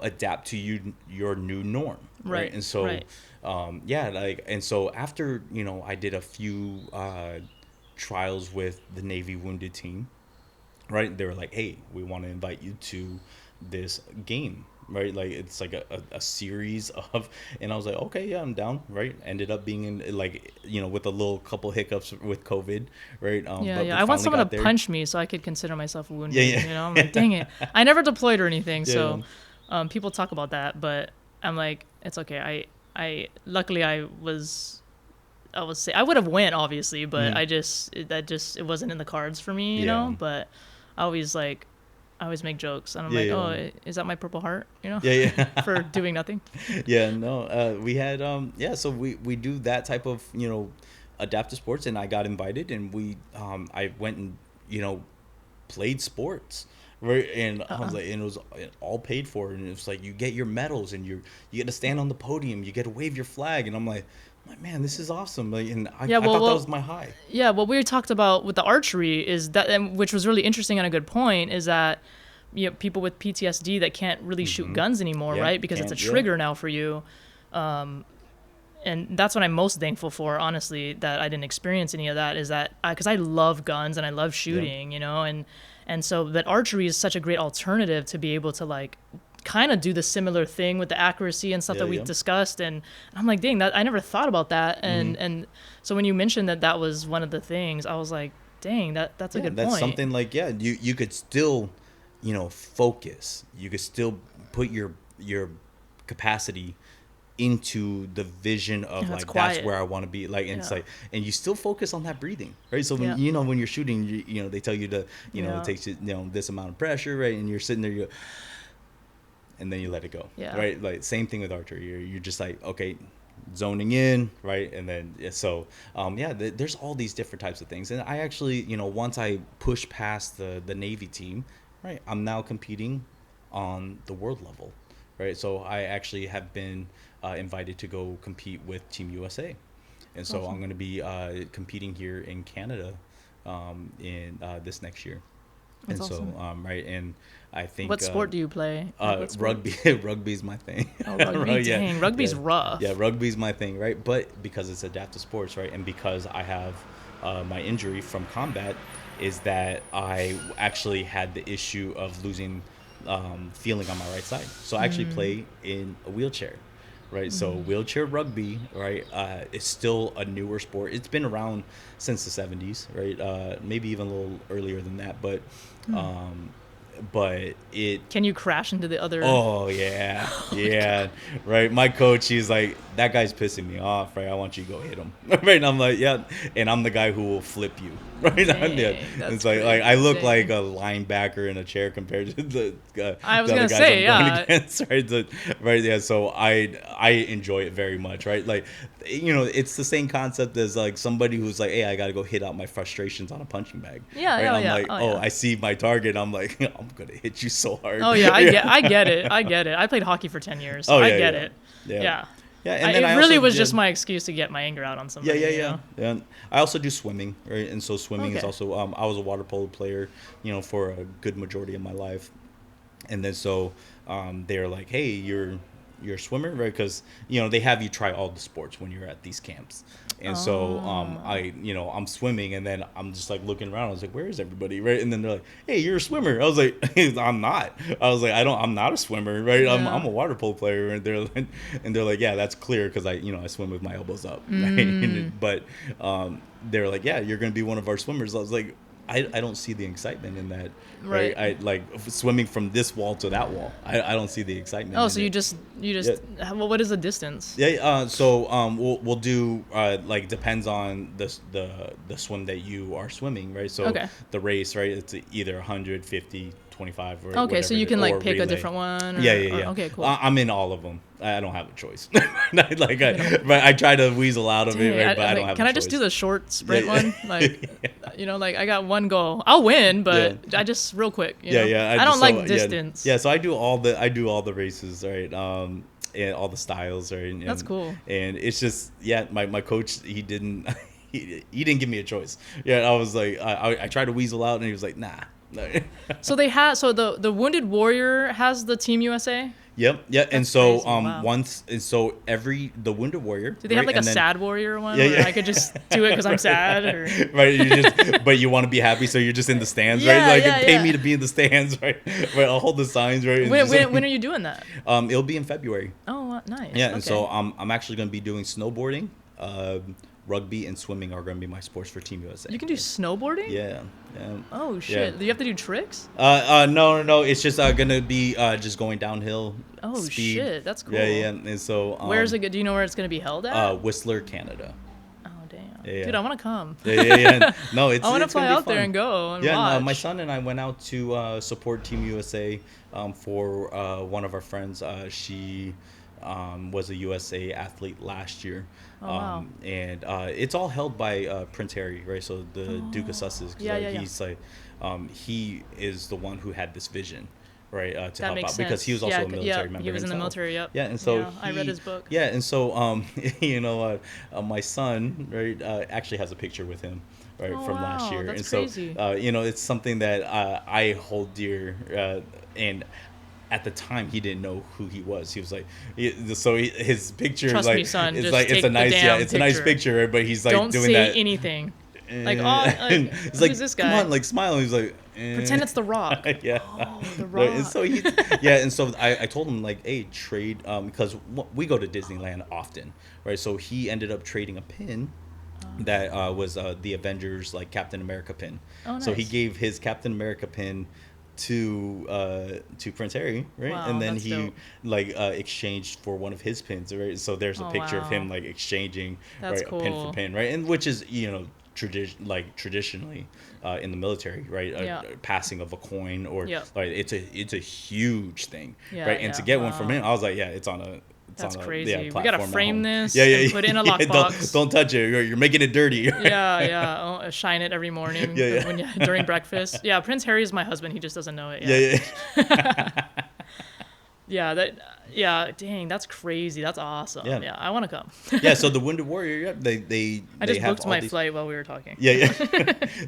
adapt to your new norm, right? And so and so after I did a few trials with the Navy wounded team, right? They were like, hey, we want to invite you to this game, right? Like it's like a series of, and I was like, okay, yeah, I'm down, right? Ended up being in, like, with a little couple hiccups with COVID, right? Yeah, But yeah. we I want finally someone to got there. punch me so I could consider myself wounded. Yeah, I'm yeah. like, dang it. I never deployed or anything, Yeah, so yeah. people talk about that, but I'm like, it's okay. Luckily I was say I would have went obviously, but Mm. it wasn't in the cards for me, Yeah. But I always like I always make jokes, and I'm Yeah, like, yeah. oh, is that my Purple Heart? Yeah, For yeah. doing nothing. Yeah, no, we had yeah, so we do that type of, adaptive sports, and I got invited, and I went and, played sports, right? And I was like, and it was all paid for, and it's like you get your medals, and you get to stand on the podium, you get to wave your flag, and I'm like, man, this is awesome. Like, and I Yeah, thought that was my high. yeah. What we talked about with the archery is that, and which was really interesting and a good point, is that people with PTSD that can't really shoot guns anymore, Yeah, right? Because it's a yeah. trigger now for you. And that's what I'm most thankful for, honestly, that I didn't experience any of that, is that because I love guns and I love shooting, and so that archery is such a great alternative to be able to like kind of do the similar thing with the accuracy and stuff Yeah, that we yeah. discussed. And I'm like, dang, that I never thought about that. And so when you mentioned that was one of the things, I was like, dang, that's a good That's point. something like, yeah, you could still, focus. You could still put your capacity into the vision of And it's like, that's quiet. where I want to be, like, and it's like, and you still focus on that breathing, right? So when Yeah. when you're shooting, they tell you to, Yeah. it takes this amount of pressure, right? And you're sitting there, and then you let it go, Yeah. right? Like same thing with archery. You're just like, okay, zoning in, right? And then there's all these different types of things. And I actually, once I push past the Navy team, right, I'm now competing on the world level, right? So I actually have been invited to go compete with Team USA, and so Awesome. I'm going to be competing here in Canada in this next year. That's And so awesome. right, and I think What sport do you play? Like, what sport? rugby. Rugby's my thing. Oh, rugby. Right, yeah, Dang, rugby's yeah, rough. yeah. Rugby's my thing, right? But because it's adaptive sports, right, and because I have my injury from combat, is that I actually had the issue of losing feeling on my right side. So I actually play in a wheelchair, right? So wheelchair rugby, right, is still a newer sport. It's been around since the 70s, right? Maybe even a little earlier than that, but it Can you crash into the other? oh yeah, yeah, right. My coach, he's like, that guy's pissing me off, right? I want you to go hit him, right? And I'm like, yeah, and I'm the guy who will flip you, right? Yeah. Dang, that's It's like I look like crazy. a linebacker in a chair compared to I was the other gonna guys say, I'm going yeah. against, right? Right, yeah. So I enjoy it very much, right? Like, it's the same concept as like somebody who's like, hey, I got to go hit out my frustrations on a punching bag, Yeah, right? yeah, I'm yeah. like, Oh, oh, yeah. I see my target. I'm like, I'm gonna hit you so hard. Oh yeah, I get it. I get it. I played hockey for 10 years, so Oh I yeah, get yeah, it. yeah, Yeah. yeah. And then It I really also was did, just my excuse to get my anger out on yeah, somebody. yeah, yeah, yeah. I also do swimming, right? And so swimming is Okay. also I was a water polo player, for a good majority of my life, and then so they're like, hey, you're a swimmer, right? Because they have you try all the sports when you're at these camps, and so I'm swimming, and then I'm just like looking around. I was like, where is everybody, right? And then they're like, hey, you're a swimmer. I was like, I'm not. I was like, I'm not a swimmer, right? I'm Yeah. a water polo player, and they're like, yeah, that's clear because I swim with my elbows up, right? But they're like, yeah, you're gonna be one of our swimmers. I was like, I don't see the excitement in that, right? Right. I like swimming from this wall to that wall. I don't see the excitement Oh, in so it. you Yeah. just well, what is the distance? Yeah, so we'll do like depends on the swim that you are swimming, right? So Okay. the race, right? It's either 150, 25, or Okay, whatever so you it can is, like or pick a relay. different one. Yeah, yeah, yeah. Okay, cool. I'm in all of them. I don't have a choice. But I try to weasel out of it, Dang, right? But I like, don't have can a I just do choice. the short sprint Yeah, one? Like, like I got one goal. I'll win, but I just real quick. Yeah, yeah. I don't so, like distance. Yeah, so I do all the races, right? And all the styles, right? That's cool. And it's just, yeah, my coach, he didn't he didn't give me a choice. Yeah, I was like, I tried to weasel out, and he was like, nah. So the Wounded Warrior has the Team USA. Yep. Yeah. And That's so crazy. Wow. once and so every the Wounded Warrior. Do they have like a sad warrior one Yeah, where yeah. I could just do it because I'm sad? Or... Right. But you want to be happy, so you're just in the stands, right? Yeah, Like yeah, pay yeah. me to be in the stands, right? Right. I'll hold the signs, right? And When are you doing that? It'll be in February. Oh, nice. Yeah. Okay. And so I'm actually going to be doing snowboarding, rugby, and swimming are going to be my sports for Team USA. You can do snowboarding? Yeah. Yeah. Oh shit! Yeah. Do you have to do tricks? No. It's just gonna be just going downhill. Oh speed. shit! That's cool. Yeah, yeah. And so Where's it? Do you know where it's gonna be held at? Whistler, Canada. Oh damn, Yeah. dude! I want to come. Yeah. No, it's. I want to it's gonna fly be out there fun. and go and Yeah, watch. my son and I went out to support Team USA for one of our friends. She was a USA athlete last year. Oh, wow. And it's all held by Prince Harry, right? So the Duke of Sussex. Yeah, yeah, yeah. He's like, he is the one who had this vision, right? To That help makes out because sense. he was also a military member. He was in the himself. military. Yep. Yeah, and so I read his book. Yeah, and so you know, my son, right, actually has a picture with him, right, Oh, from last wow, year, that's and crazy. so you know, it's something that I hold dear, and. At the time, he didn't know who he was. He was like, his picture, Trust like, me, son, it's just like take it's a the nice, damn it's a nice picture. picture, right? But he's like Don't doing say that. anything. Like, And oh, it's like, who's this come guy? on, like smile. And he's like, Pretend it's The Rock. yeah. Oh, The Right, Rock. and so and so I told him like, hey, trade, because we go to Disneyland often, right? So he ended up trading a pin that was the Avengers, like Captain America pin. Oh, So he nice. gave his Captain America pin to Prince Harry, right? Wow, And then that's he dope. like exchanged for one of his pins, right? So there's a Oh, picture of him wow. like exchanging, That's right, a pin cool. for pin, right? And which is, you know, traditionally in the military, right? Yeah. Passing of a coin or Yep. like it's a huge thing, Yeah, right? And to yeah, get one from wow. him, I was like, yeah, it's on a. That's on a, crazy. We gotta platform at frame home. this Yeah, and put it in a lockbox. Don't touch it. You're making it dirty. Yeah. Shine it every morning Yeah. when during breakfast. Yeah, Prince Harry is my husband. He just doesn't know it Yeah, yet. yeah. Yeah, dang, that's crazy. That's awesome. Yeah. Yeah, I want to come. Yeah, so the Wounded Warrior, yeah, I just have booked all my these, flight while we were talking. Yeah.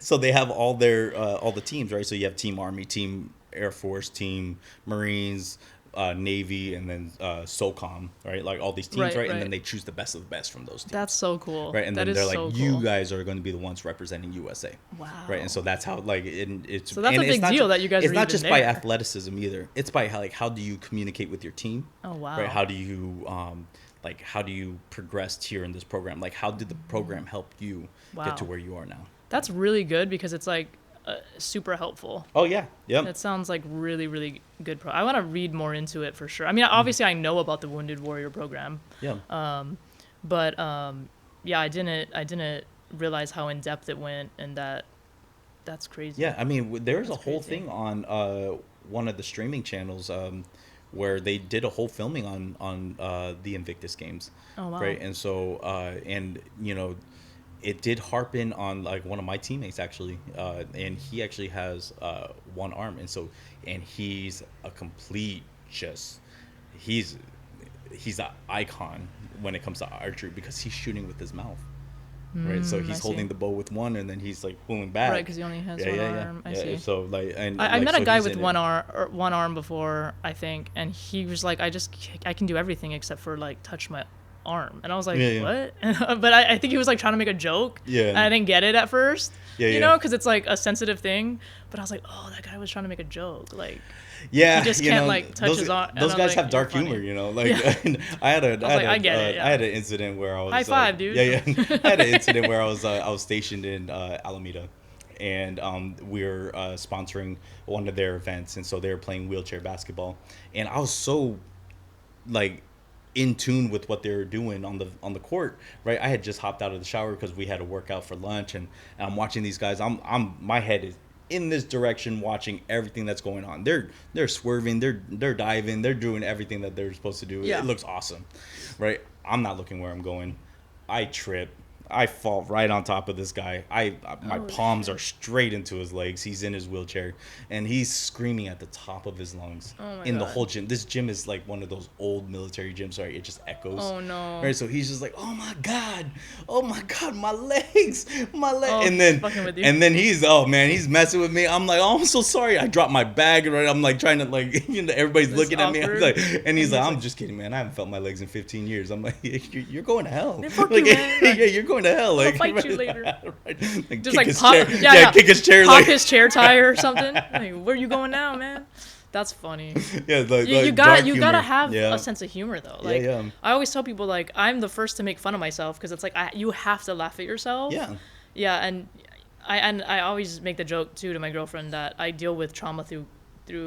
So they have all their all the teams, right? So you have Team Army, Team Air Force, Team Marines, Navy, and then SOCOM, right? Like all these teams, right? And then they choose the best of the best from those teams. That's so cool. Right, and That then is they're like, so you cool. guys are going to be the ones representing USA. Wow. Right, and so that's how like it's. So that's and a it's big not deal ju- that you guys It's are not even just by there. athleticism either. It's by how do you communicate with your team. Oh wow. Right, how do you how do you progress here in this program? Like how did the program help you Wow. get to where you are now? That's really good because it's like super helpful. Oh yeah, yep. That sounds like really, really good. I want to read more into it for sure. I mean, obviously, I know about the Wounded Warrior program, Yeah. but yeah, I didn't realize how in depth it went, and that's crazy. Yeah, I mean, there's a That's whole crazy. thing on one of the streaming channels where they did a whole filming on the Invictus Games. Oh wow. Right, and so and you know, it did harp in on like one of my teammates actually, and he actually has one arm, and so he's a complete he's an icon when it comes to archery because he's shooting with his mouth. Right, so I he's see. holding the bow with one, and then he's like pulling back. Right, because he only has one arm. I see. So like, and I like, met a so guy he's with in one it. arm before, I think, and he was like, I can do everything except for like touch my arm, and I was like, Yeah. what? But I think he was like trying to make a joke. Yeah. And I didn't get it at first. Yeah, you yeah. know, because it's like a sensitive thing. But I was like, oh, that guy was trying to make a joke, like. Yeah, He just you can't, know, like, touch those, his arm, and Those I'm guys like, have dark "You're funny." humor, you know. Like Yeah. I had I get it, yeah. I had an incident where I was High five, dude. Yeah, I had an incident where I was stationed in Alameda, and we were sponsoring one of their events, and so they were playing wheelchair basketball, and I was so like in tune with what they were doing on the court, right? I had just hopped out of the shower because we had a workout for lunch, and I'm watching these guys. My head is in this direction, watching everything that's going on. They're swerving, they're diving, they're doing everything that they're supposed to do. Yeah. It looks awesome, right? I'm not looking where I'm going. I trip, I fall right on top of this guy. My Oh, palms shit. are straight into his legs. He's in his wheelchair, and he's screaming at the top of his lungs Oh my in the God. whole gym. This gym is like one of those old military gyms, right? It just echoes. Oh no. Right, so he's just like, oh my god, my legs, my leg, Oh, and he's then fucking with you. oh man, he's messing with me. I'm like, oh, I'm so sorry. I dropped my bag, right? I'm like trying to like, everybody's It's looking at me. I'm awkward. like, and he's like, he's I'm like- just kidding, man. I haven't felt my legs in 15 years. I'm like, you're going to hell. Man, fuck Like, you, man. yeah, you're going to hell. I'll Like, fight you later. right? Just kick like his pop, chair. yeah, Kick his chair. pop Like, his chair tire or something. Like, where you going now, man? That's funny. yeah, like, You dark gotta humor. have Yeah. a sense of humor though. Like yeah. I always tell people, like I'm the first to make fun of myself because it's like you have to laugh at yourself. Yeah. Yeah, and I always make the joke too to my girlfriend that I deal with trauma through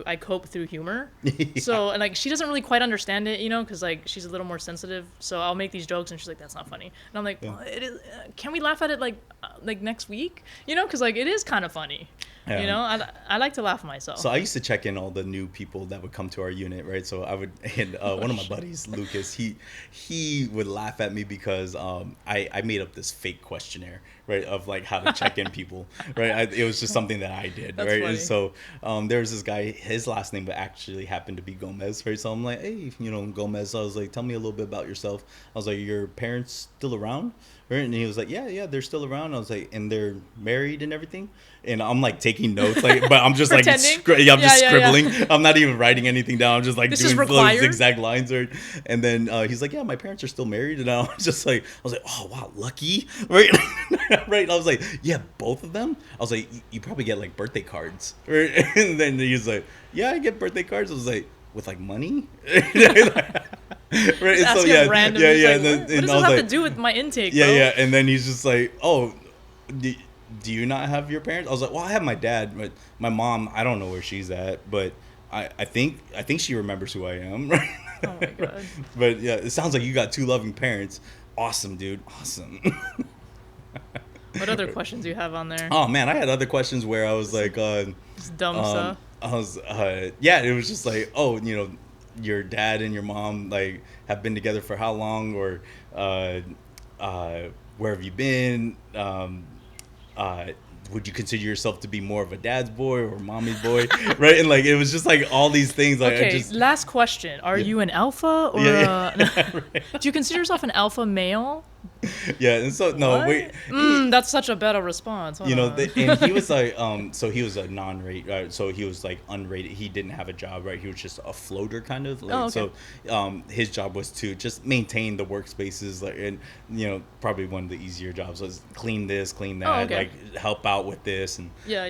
I cope through humor. So and like she doesn't really quite understand it, because like she's a little more sensitive. So I'll make these jokes and she's like, "That's not funny," and I'm like, well, "It is. Can we laugh at it like next week?" Because like it is kind of funny. Yeah. I like to laugh at myself. So I used to check in all the new people that would come to our unit, right? So I would, and one of my buddies, Lucas, he would laugh at me because I made up this fake questionnaire, right, of like how to check in people, right? It was just something that I did, That's right? funny. And so there was this guy, his last name actually happened to be Gomez, right? So I'm like, hey, Gomez. So I was like, tell me a little bit about yourself. I was like, your parents still around? Right? And he was like, yeah, they're still around. I was like, and they're married and everything. And I'm like taking notes, like, but I'm just like, Pretending? I'm just Yeah. scribbling. I'm not even writing anything down. I'm just like This is doing required? little zigzag lines, right? And then he's like, yeah, my parents are still married. And I was just like, oh wow, lucky, right? Right? I was like, yeah, both of them. I was like, you probably get like birthday cards, right? And then he was like, yeah, I get birthday cards. I was like, with like money. Right, Ask so him random. He's like, and then what and does I this was have like, to do with my intake, yeah, bro? yeah, and then he's just like, oh, do you not have your parents? I was like, well, I have my dad, but my mom, I don't know where she's at, but I think she remembers who I am. Oh my god. But yeah, it sounds like you got two loving parents. Awesome, dude, awesome. What other questions do you have on there? Oh man, I had other questions where I was like, Just dumb stuff. I was, yeah, it was just like, oh, your dad and your mom like have been together for how long, or where have you been? Would you consider yourself to be more of a dad's boy or mommy's boy, right? And like it was just like all these things. Like Okay, I just, last question. Are you an alpha or Right. do you consider yourself an alpha male? yeah. And so no, What? wait. That's such a better response. Hold on. And he was like, so he was a non-rate, so he was like unrated. He didn't have a job, right? He was just a floater kind of. Like, Oh, okay. So, his job was to just maintain the workspaces, like, and probably one of the easier jobs was clean this, clean that, Oh, okay. like help out with this, and Yeah.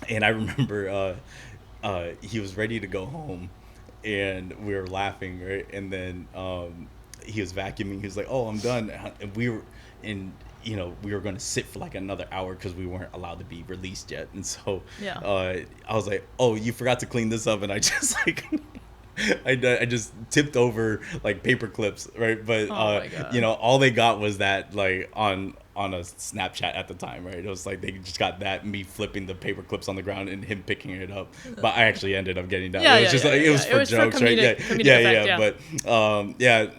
and I remember, he was ready to go home, and we were laughing, right? And then, he was vacuuming. He was like, "Oh, I'm done." And we were going to sit for like another hour because we weren't allowed to be released yet. And so, Yeah. I was like, "Oh, you forgot to clean this up," and I just like. I just tipped over like paper clips, right? But Oh my God. all they got was that like on a Snapchat at the time, right? It was like they just got that, me flipping the paper clips on the ground and him picking it up. But I actually ended up getting that. Yeah, it was just like it was for jokes, right? comedic effect, But yeah,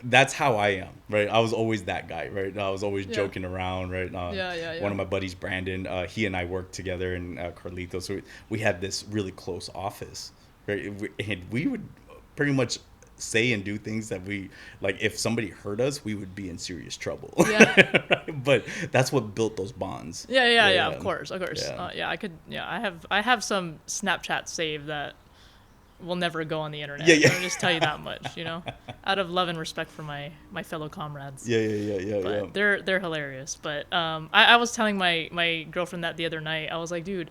that's how I am, right? I was always that guy, right? I was always Yeah. joking around, right? Yeah. One of my buddies, Brandon, he and I worked together in Carlitos, so we had this really close office, right? And we would pretty much say and do things that we like. If somebody hurt us, we would be in serious trouble. Yeah. Right? But that's what built those bonds. Yeah. Of course. Yeah. I have some Snapchat saved that will never go on the internet. Yeah. I'll just tell you that much. Out of love and respect for my fellow comrades. Yeah. But they're hilarious. But I was telling my girlfriend that the other night. I was like, dude,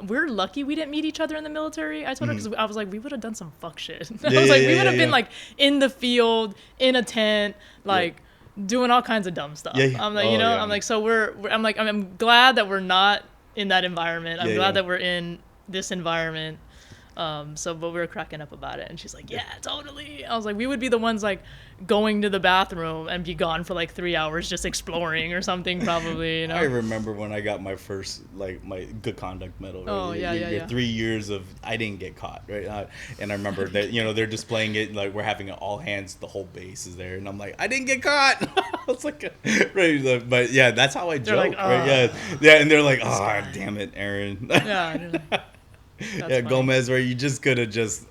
we're lucky we didn't meet each other in the military. I told her because I was like, we would have done some fuck shit. I was like, we would have been like in the field, in a tent, like doing all kinds of dumb stuff. Yeah. I'm like, Oh, yeah. I'm like, so I'm glad that we're not in that environment. I'm glad that we're in this environment. But we were cracking up about it, and she's like, yeah, totally. I was like, we would be the ones like going to the bathroom and be gone for like 3 hours just exploring or something, probably, you know. I remember when I got my first, like, my good conduct medal. Right? Oh, yeah. 3 years of, I didn't get caught, right? And I remember that, you know, they're displaying it, like, we're having it all hands, the whole base is there, and I'm like, I didn't get caught. I was like, right, but yeah, that's how I joke, like, right? Yeah, and they're like, oh, damn it, Aaron. Yeah. Yeah, funny. Gomez, where you just could have just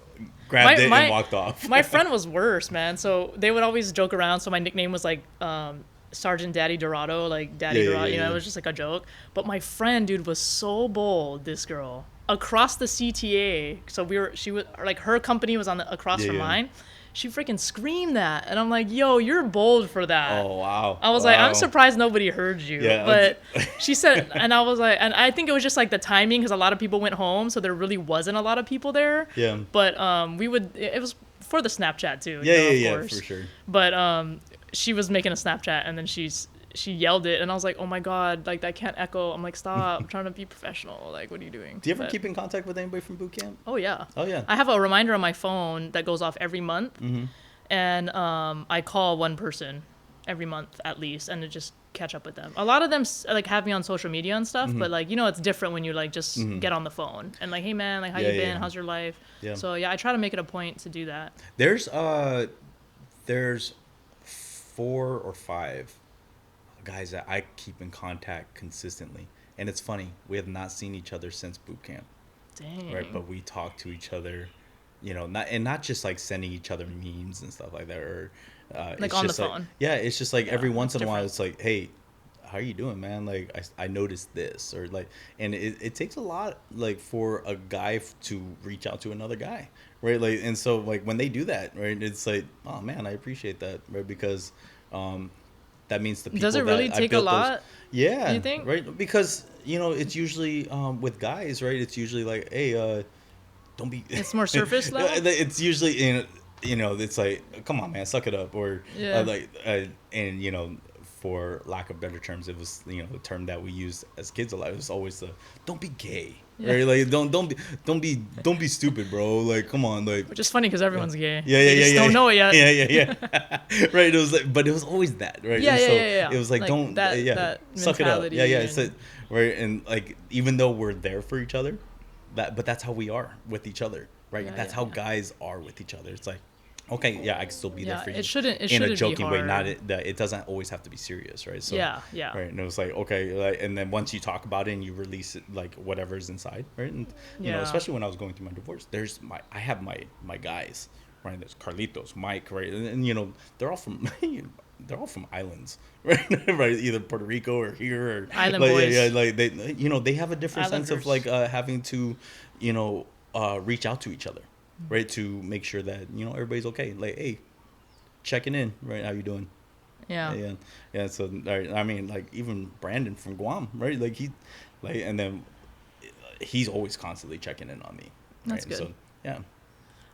grabbed it and walked off. My friend was worse, man. So they would always joke around. So my nickname was like Sergeant Daddy Dorado, like Daddy Dorado. You know, it was just like a joke. But my friend, dude, was so bold. This girl across the CTA. So she was like, her company was on across from mine. She freaking screamed that, and I'm like, yo, you're bold for that. Oh, wow. I was like, I'm surprised nobody heard you. Yeah, but she said, and I was like, and I think it was just like the timing, because a lot of people went home, so there really wasn't a lot of people there. Yeah. But it was for the Snapchat too. Yeah, for sure. But she was making a Snapchat, and then she yelled it, and I was like, oh my God, like that can't echo. I'm like, stop, I'm trying to be professional. Like, what are you doing? Do you ever keep in contact with anybody from boot camp? Oh yeah. I have a reminder on my phone that goes off every month, and I call one person every month at least, and to just catch up with them. A lot of them like have me on social media and stuff, but like, you know, it's different when you like just get on the phone and like, hey man, like how you been? How's your life? Yeah. So yeah, I try to make it a point to do that. There's 4 or 5 guys that I keep in contact consistently, and it's funny, we have not seen each other since boot camp. Dang. Right, but we talk to each other, you know, not just like sending each other memes and stuff like that, or like on the phone. It's just like every once in a while it's like, hey, how are you doing, man? Like I noticed this, or like, and it takes a lot like for a guy to reach out to another guy, right? Like, and so like when they do that, right, it's like, oh man, I appreciate that, right? Because that means the people. Does it really take a lot? Yeah, you think? Right, because you know it's usually with guys, right? It's usually like, hey, don't be. It's more surface level. It's usually you know, it's like, come on, man, suck it up, or and you know, for lack of better terms, it was, you know, the term that we used as kids a lot. It was always the don't be gay. Yeah. Right? Like don't be stupid, bro. Like, come on, like. Which is funny because everyone's gay. They just don't know it yet. Yeah. Right. It was like, but it was always that, right? Yeah. It was like don't that suck it up. Yeah. It's like, right, and like even though we're there for each other, but that's how we are with each other, right? That's how guys are with each other. It's like, okay, yeah, I can still be there for you. It shouldn't in a joking be way, not that it doesn't always have to be serious, right? So yeah. Right, and it was like, okay, like, and then once you talk about it and you release it, like whatever's inside, right? And you know, especially when I was going through my divorce, I have my guys, right? There's Carlitos, Mike, right, and you know, they're all from islands, right? Right, either Puerto Rico or here, or island like, boys. Yeah, like they, you know, they have a different Islanders. sense of like having to, you know, reach out to each other. Right, to make sure that, you know, everybody's okay. Like, hey, checking in, right? How you doing? Yeah. So, I mean, like even Brandon from Guam, right? Like and then he's always constantly checking in on me. Right? That's good. So, yeah.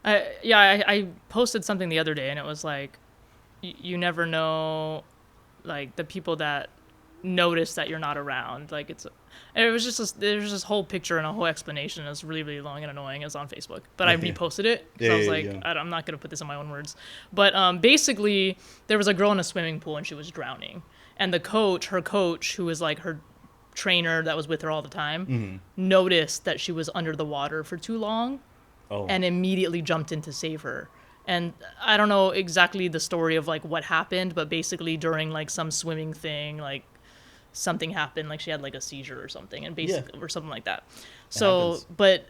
I posted something the other day, and it was like, you never know, like the people that notice that you're not around. Like there's this whole picture and a whole explanation. It was really, really long and annoying. It was on Facebook, but I reposted it. So I was like, I'm not going to put this in my own words. But basically, there was a girl in a swimming pool and she was drowning. And her coach, who was like her trainer that was with her all the time, noticed that she was under the water for too long and immediately jumped in to save her. And I don't know exactly the story of like what happened, but basically during like some swimming thing, like something happened, like she had like a seizure or something, and basically or something like that. So, but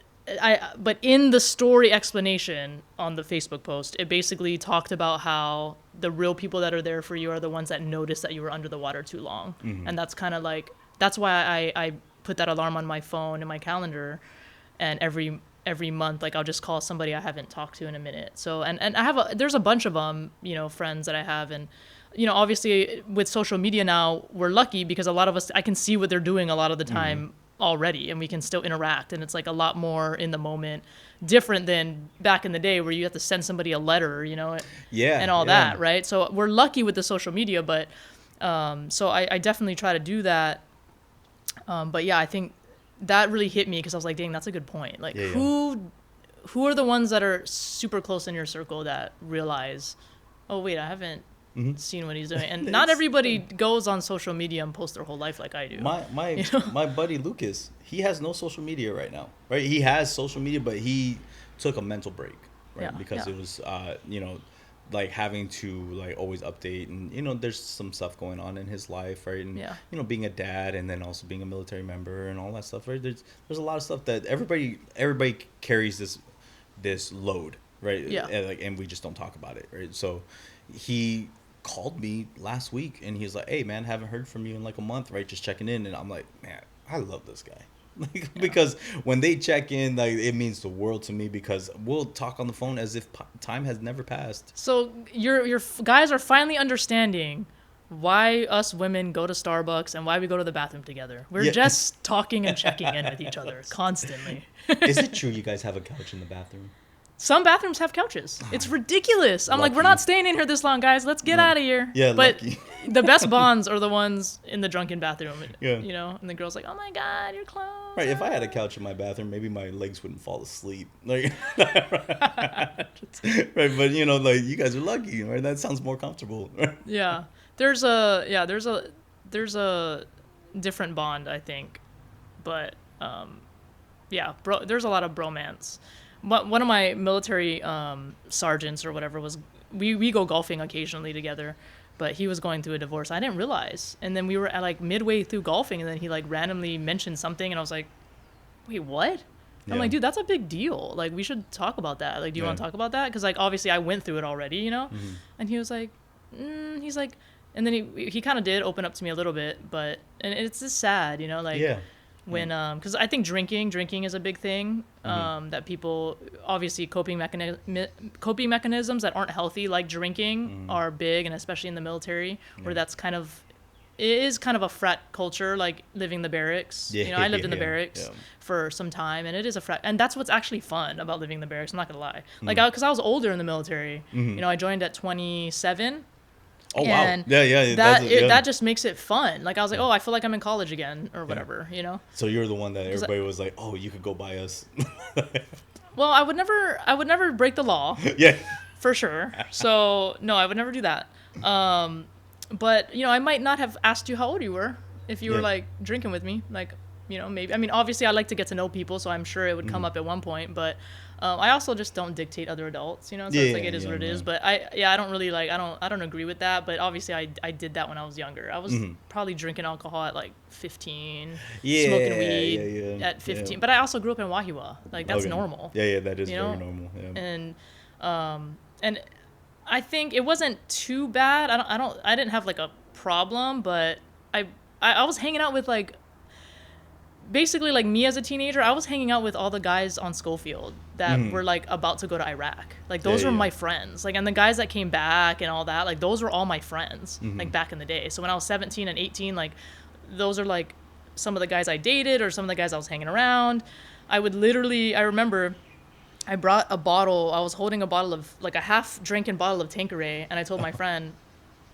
in the story explanation on the Facebook post, it basically talked about how the real people that are there for you are the ones that notice that you were under the water too long, and that's kind of like that's why I put that alarm on my phone in my calendar, and every month, like I'll just call somebody I haven't talked to in a minute. So and I have there's a bunch of them, you know, friends that I have, and you know, obviously with social media now, we're lucky because a lot of us, I can see what they're doing a lot of the time already, and we can still interact, and it's like a lot more in the moment, different than back in the day where you have to send somebody a letter, you know, and all that, right? So we're lucky with the social media, but so I definitely try to do that. But yeah, I think that really hit me because I was like, dang, that's a good point. Like who are the ones that are super close in your circle that realize, oh wait, I haven't seen what he's doing, and not everybody goes on social media and posts their whole life like I do. My buddy Lucas, he has no social media right now, right? He has social media, but he took a mental break, right? Because it was like having to like always update, and there's some stuff going on in his life, right? And being a dad, and then also being a military member and all that stuff, right? There's a lot of stuff that everybody carries this load, right? And we just don't talk about it, right? So he called me last week and he's like, hey man, haven't heard from you in like a month, right? Just checking in. And I'm like, man, I love this guy. Because when they check in, like, it means the world to me, because we'll talk on the phone as if time has never passed. So your guys are finally understanding why us women go to Starbucks and why we go to the bathroom together. We're just talking and checking in with each other constantly. Is it true you guys have a couch in the bathroom? Some bathrooms have couches. It's ridiculous. I'm like, we're not staying in here this long, guys. Let's get out of here. Yeah, but the best bonds are the ones in the drunken bathroom. And the girl's like, oh my God, you're close. Right, if I had a couch in my bathroom, maybe my legs wouldn't fall asleep. Like, right, but like, you guys are lucky, right? That sounds more comfortable. Yeah. There's a different bond, I think. But there's a lot of bromance. One of my military sergeants or whatever we go golfing occasionally together, but he was going through a divorce. I didn't realize, and then we were at like midway through golfing, and then he like randomly mentioned something, and I was like, wait, what? I'm like, dude, that's a big deal. Like, we should talk about that. Like, do you want to talk about that? Because like, obviously I went through it already, And he was like, he's like, and then he kind of did open up to me a little bit, and it's just sad, when because I think drinking is a big thing, that people, obviously coping mechanisms that aren't healthy like drinking are big, and especially in the military where it is kind of a frat culture, like living the barracks. I lived in the barracks for some time, and it is a frat, and that's what's actually fun about living in the barracks. I'm not gonna lie, like because I was older in the military. I joined at 27. Oh and wow! Yeah. That just makes it fun. Like I was like, oh, I feel like I'm in college again, or whatever, So you're the one that everybody was like, oh, you could go buy us. Well, I would never break the law. Yeah. For sure. So no, I would never do that. But I might not have asked you how old you were if you were like drinking with me. Like, maybe. I mean, obviously, I like to get to know people, so I'm sure it would come up at one point, but. I also just don't dictate other adults, so it's like it is what it is. But I don't really like, I don't agree with that. But obviously I did that when I was younger. I was probably drinking alcohol at like 15, smoking weed at 15. Yeah. But I also grew up in Wahiwa. Like that's normal. Yeah, that is very normal. Yeah. And I think it wasn't too bad. I didn't have like a problem, but I was hanging out with like. Basically, like me as a teenager, I was hanging out with all the guys on Schofield that were like about to go to Iraq. Like those were my friends. Like, and the guys that came back and all that, like those were all my friends, like back in the day. So when I was 17 and 18, like those are like some of the guys I dated or some of the guys I was hanging around. I remember I brought a bottle. I was holding a bottle of like a half drinking bottle of Tanqueray, and I told my friend,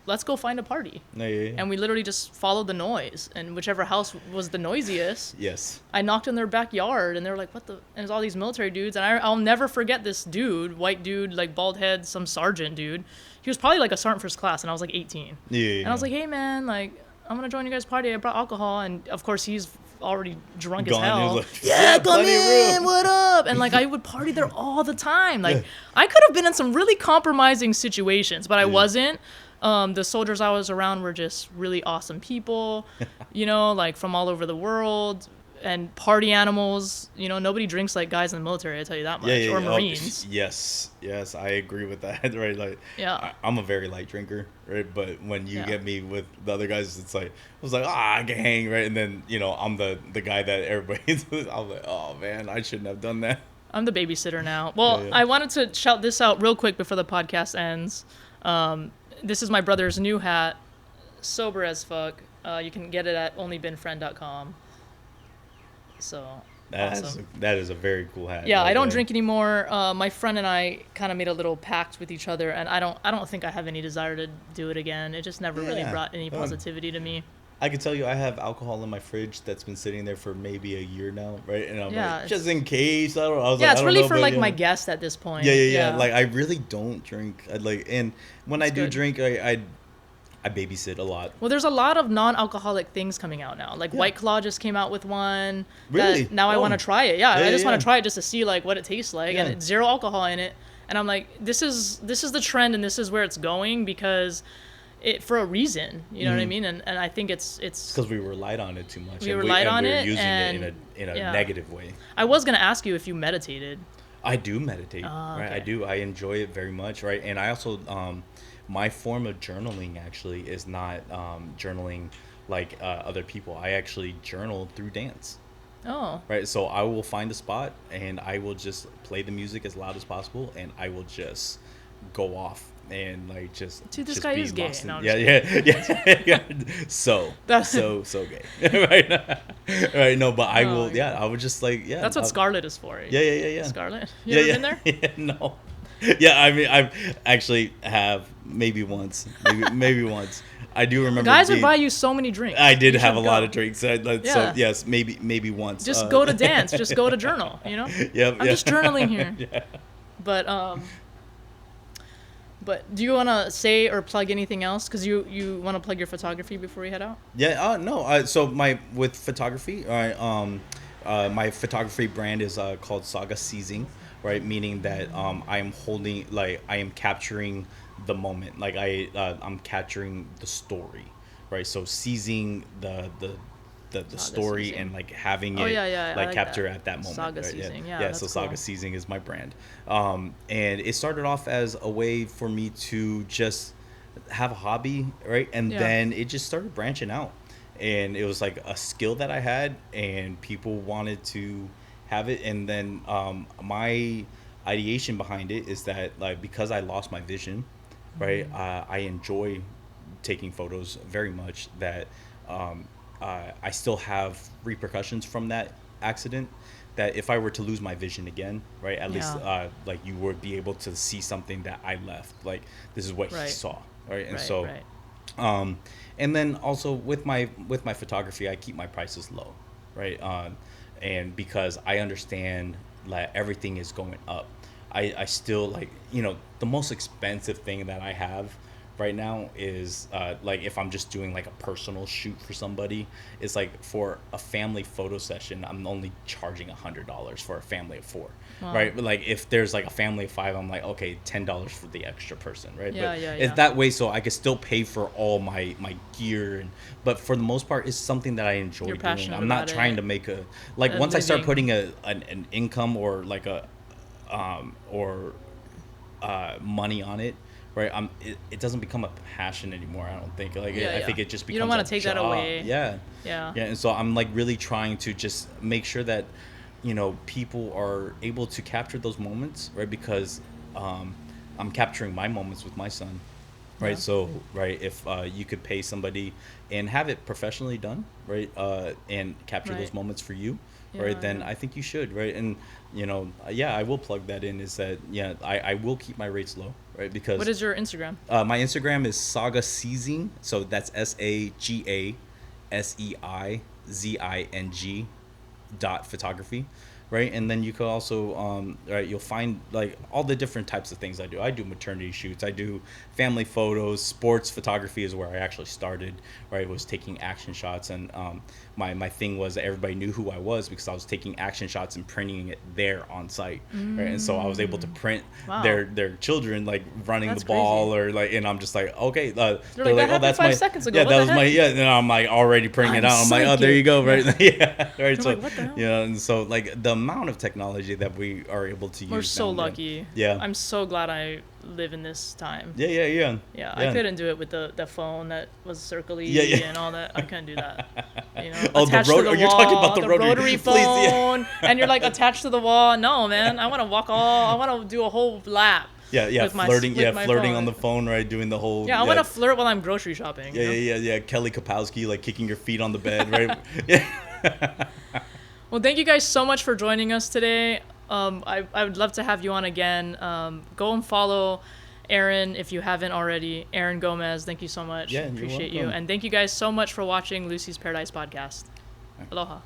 let's go find a party. And we literally just followed the noise, and whichever house was the noisiest. Yes. I knocked on their backyard, and they were like, what the? And there's all these military dudes, and I'll never forget this dude, white dude, like bald head, some sergeant dude. He was probably like a sergeant first class, and I was like 18. And I was like, hey man, like I'm gonna join you guys' party. I brought alcohol, and of course he's already drunk as hell. Like, come in, what up? And like I would party there all the time. Like I could have been in some really compromising situations, but I wasn't. The soldiers I was around were just really awesome people, like from all over the world, and party animals. Nobody drinks like guys in the military, I tell you that much, or Marines. Yes, I agree with that, right? Like, I'm a very light drinker, right? But when you get me with the other guys, it's like, I was like, I can hang, right? And then, I'm the guy that everybody's, I was like, oh man, I shouldn't have done that. I'm the babysitter now. Well, I wanted to shout this out real quick before the podcast ends. This is my brother's new hat, sober as fuck. You can get it at onlybeenfriend.com. So awesome. That is a very cool hat. Yeah, I don't drink anymore. My friend and I kind of made a little pact with each other, and I don't think I have any desire to do it again. It just never really brought any positivity to me. I can tell you I have alcohol in my fridge that's been sitting there for maybe a year now, right? And I'm Yeah, like, just in case. I was yeah, like, it's I don't really know, for but like yeah. my guests at this point. Yeah. Like I really don't drink. And when That's I do good. drink, I babysit a lot. Well, there's a lot of non-alcoholic things coming out now. Like Yeah. White Claw just came out with one. Really? That now I Oh. want to try it. Yeah, Yeah, I just want yeah. to try it just to see like what it tastes like, and Yeah. it's zero alcohol in it. And I'm like, this is the trend, and this is where it's going because it for a reason. You know what I mean? And I think it's Because we relied on it too much. We relied on we're it, using and it in a yeah. negative way. I was gonna ask you if you meditated. I do meditate, right? okay. I do. I enjoy it very much, right? And I also, my form of journaling actually is not journaling like other people. I actually journal through dance, Oh, right? So I will find a spot and I will just play the music as loud as possible, and I will just go off and like just. Dude, this just guy be is gay. lost in- No, I'm yeah. So That's- so gay, right? Right? No, but I Oh, will. my Yeah, I would just like yeah. that's what I'll- Scarlet is for. Yeah. Scarlet. You ever been there? Yeah, no. Yeah, I mean, I've actually have maybe once, maybe once. I do remember. Guys would buy you so many drinks. I did You have a should lot go. of drinks. So Yeah. yes, maybe once. Just go to dance. Just go to journal. You know. Yep. I'm just journaling here. Yeah. But do you want to say or plug anything else? Because you want to plug your photography before we head out? Yeah. No. So with photography, my photography brand is called Saga Seizing, right? Meaning that I am capturing the moment, like I'm capturing the story, right? So seizing the story Seizing. and like having it Oh, yeah, I like like capture that. at that moment. Saga right? Seizing, yeah, So that's Saga cool. Seizing is my brand, and it started off as a way for me to just have a hobby, right? And Yeah. then it just started branching out, and it was like a skill that I had, and people wanted to have it. And then my ideation behind it is that like because I lost my vision, right? I enjoy taking photos very much. That I still have repercussions from that accident. That if I were to lose my vision again, right? At least Yeah. like you would be able to see something that I left. Like this is what he Right. saw, right? And Right, so. right. And then also with my photography, I keep my prices low, right? And because I understand that everything is going up, I still like the most expensive thing that I have right now is like if I'm just doing like a personal shoot for somebody, it's like for a family photo session, I'm only charging $100 for a family of 4. Wow. Right? But like if there's like a family of 5, I'm like, okay, $10 for the extra person, right? Yeah, but yeah, it's yeah. that way so I could still pay for all my gear, but for the most part it's something that I enjoy You're doing. passionate I'm not about trying it. to make a like A once I start living. putting an income or like a money on it, right? It doesn't become a passion anymore. I don't think. Like Yeah, I yeah. think it just becomes You don't wanna a take that job. away. Yeah. Yeah. Yeah, and so I'm like really trying to just make sure that people are able to capture those moments, right? Because I'm capturing my moments with my son, right? Yeah. So right, if you could pay somebody and have it professionally done, right, and capture Right. those moments for you, Yeah, right, then yeah. I think you should, right? And I will plug that in, is that I will keep my rates low, right? Because What is your Instagram? my Instagram is Saga Seizing, so that's SAGASEIZING .photography, right? And then you could also right, you'll find like all the different types of things I do. I do maternity shoots, I do family photos, sports photography is where I actually started, right? Was taking action shots, and my thing was that everybody knew who I was because I was taking action shots and printing it there on site, right? And so I was able to print Wow. their children like running That's the ball crazy. or like, and I'm just like, okay, like, "That happened that's 5 my seconds ago. yeah, What that the was my heck?" yeah, and I'm like already printing it I'm out. I'm like, oh, there you psychic. go, right? Yeah, right. So like, "What the hell?" and so like the amount of technology that we are able to use. We're so now and then. lucky. Yeah. I'm so glad I live in this time. Yeah. Yeah, I couldn't do it with the phone that was circly Yeah. and all that. I couldn't do that. Oh, the attached rot- to the you're talking about wall, the rotary. Please, yeah. phone, and you're like attached to the wall. No, man, I want to walk all. I want to do a whole lap. Yeah, with my- flirting. with my Flirting phone. on the phone, right? Doing the whole. Yeah, I want to flirt while I'm grocery shopping. you know? Yeah. Kelly Kapowski, like kicking your feet on the bed, right? Yeah. Well, thank you guys so much for joining us today. I would love to have you on again. Go and follow Aaron, if you haven't already, Aaron Gomez, thank you so much. Yeah, you're Appreciate you. welcome. And thank you guys so much for watching Lucy's Paradise podcast. Aloha.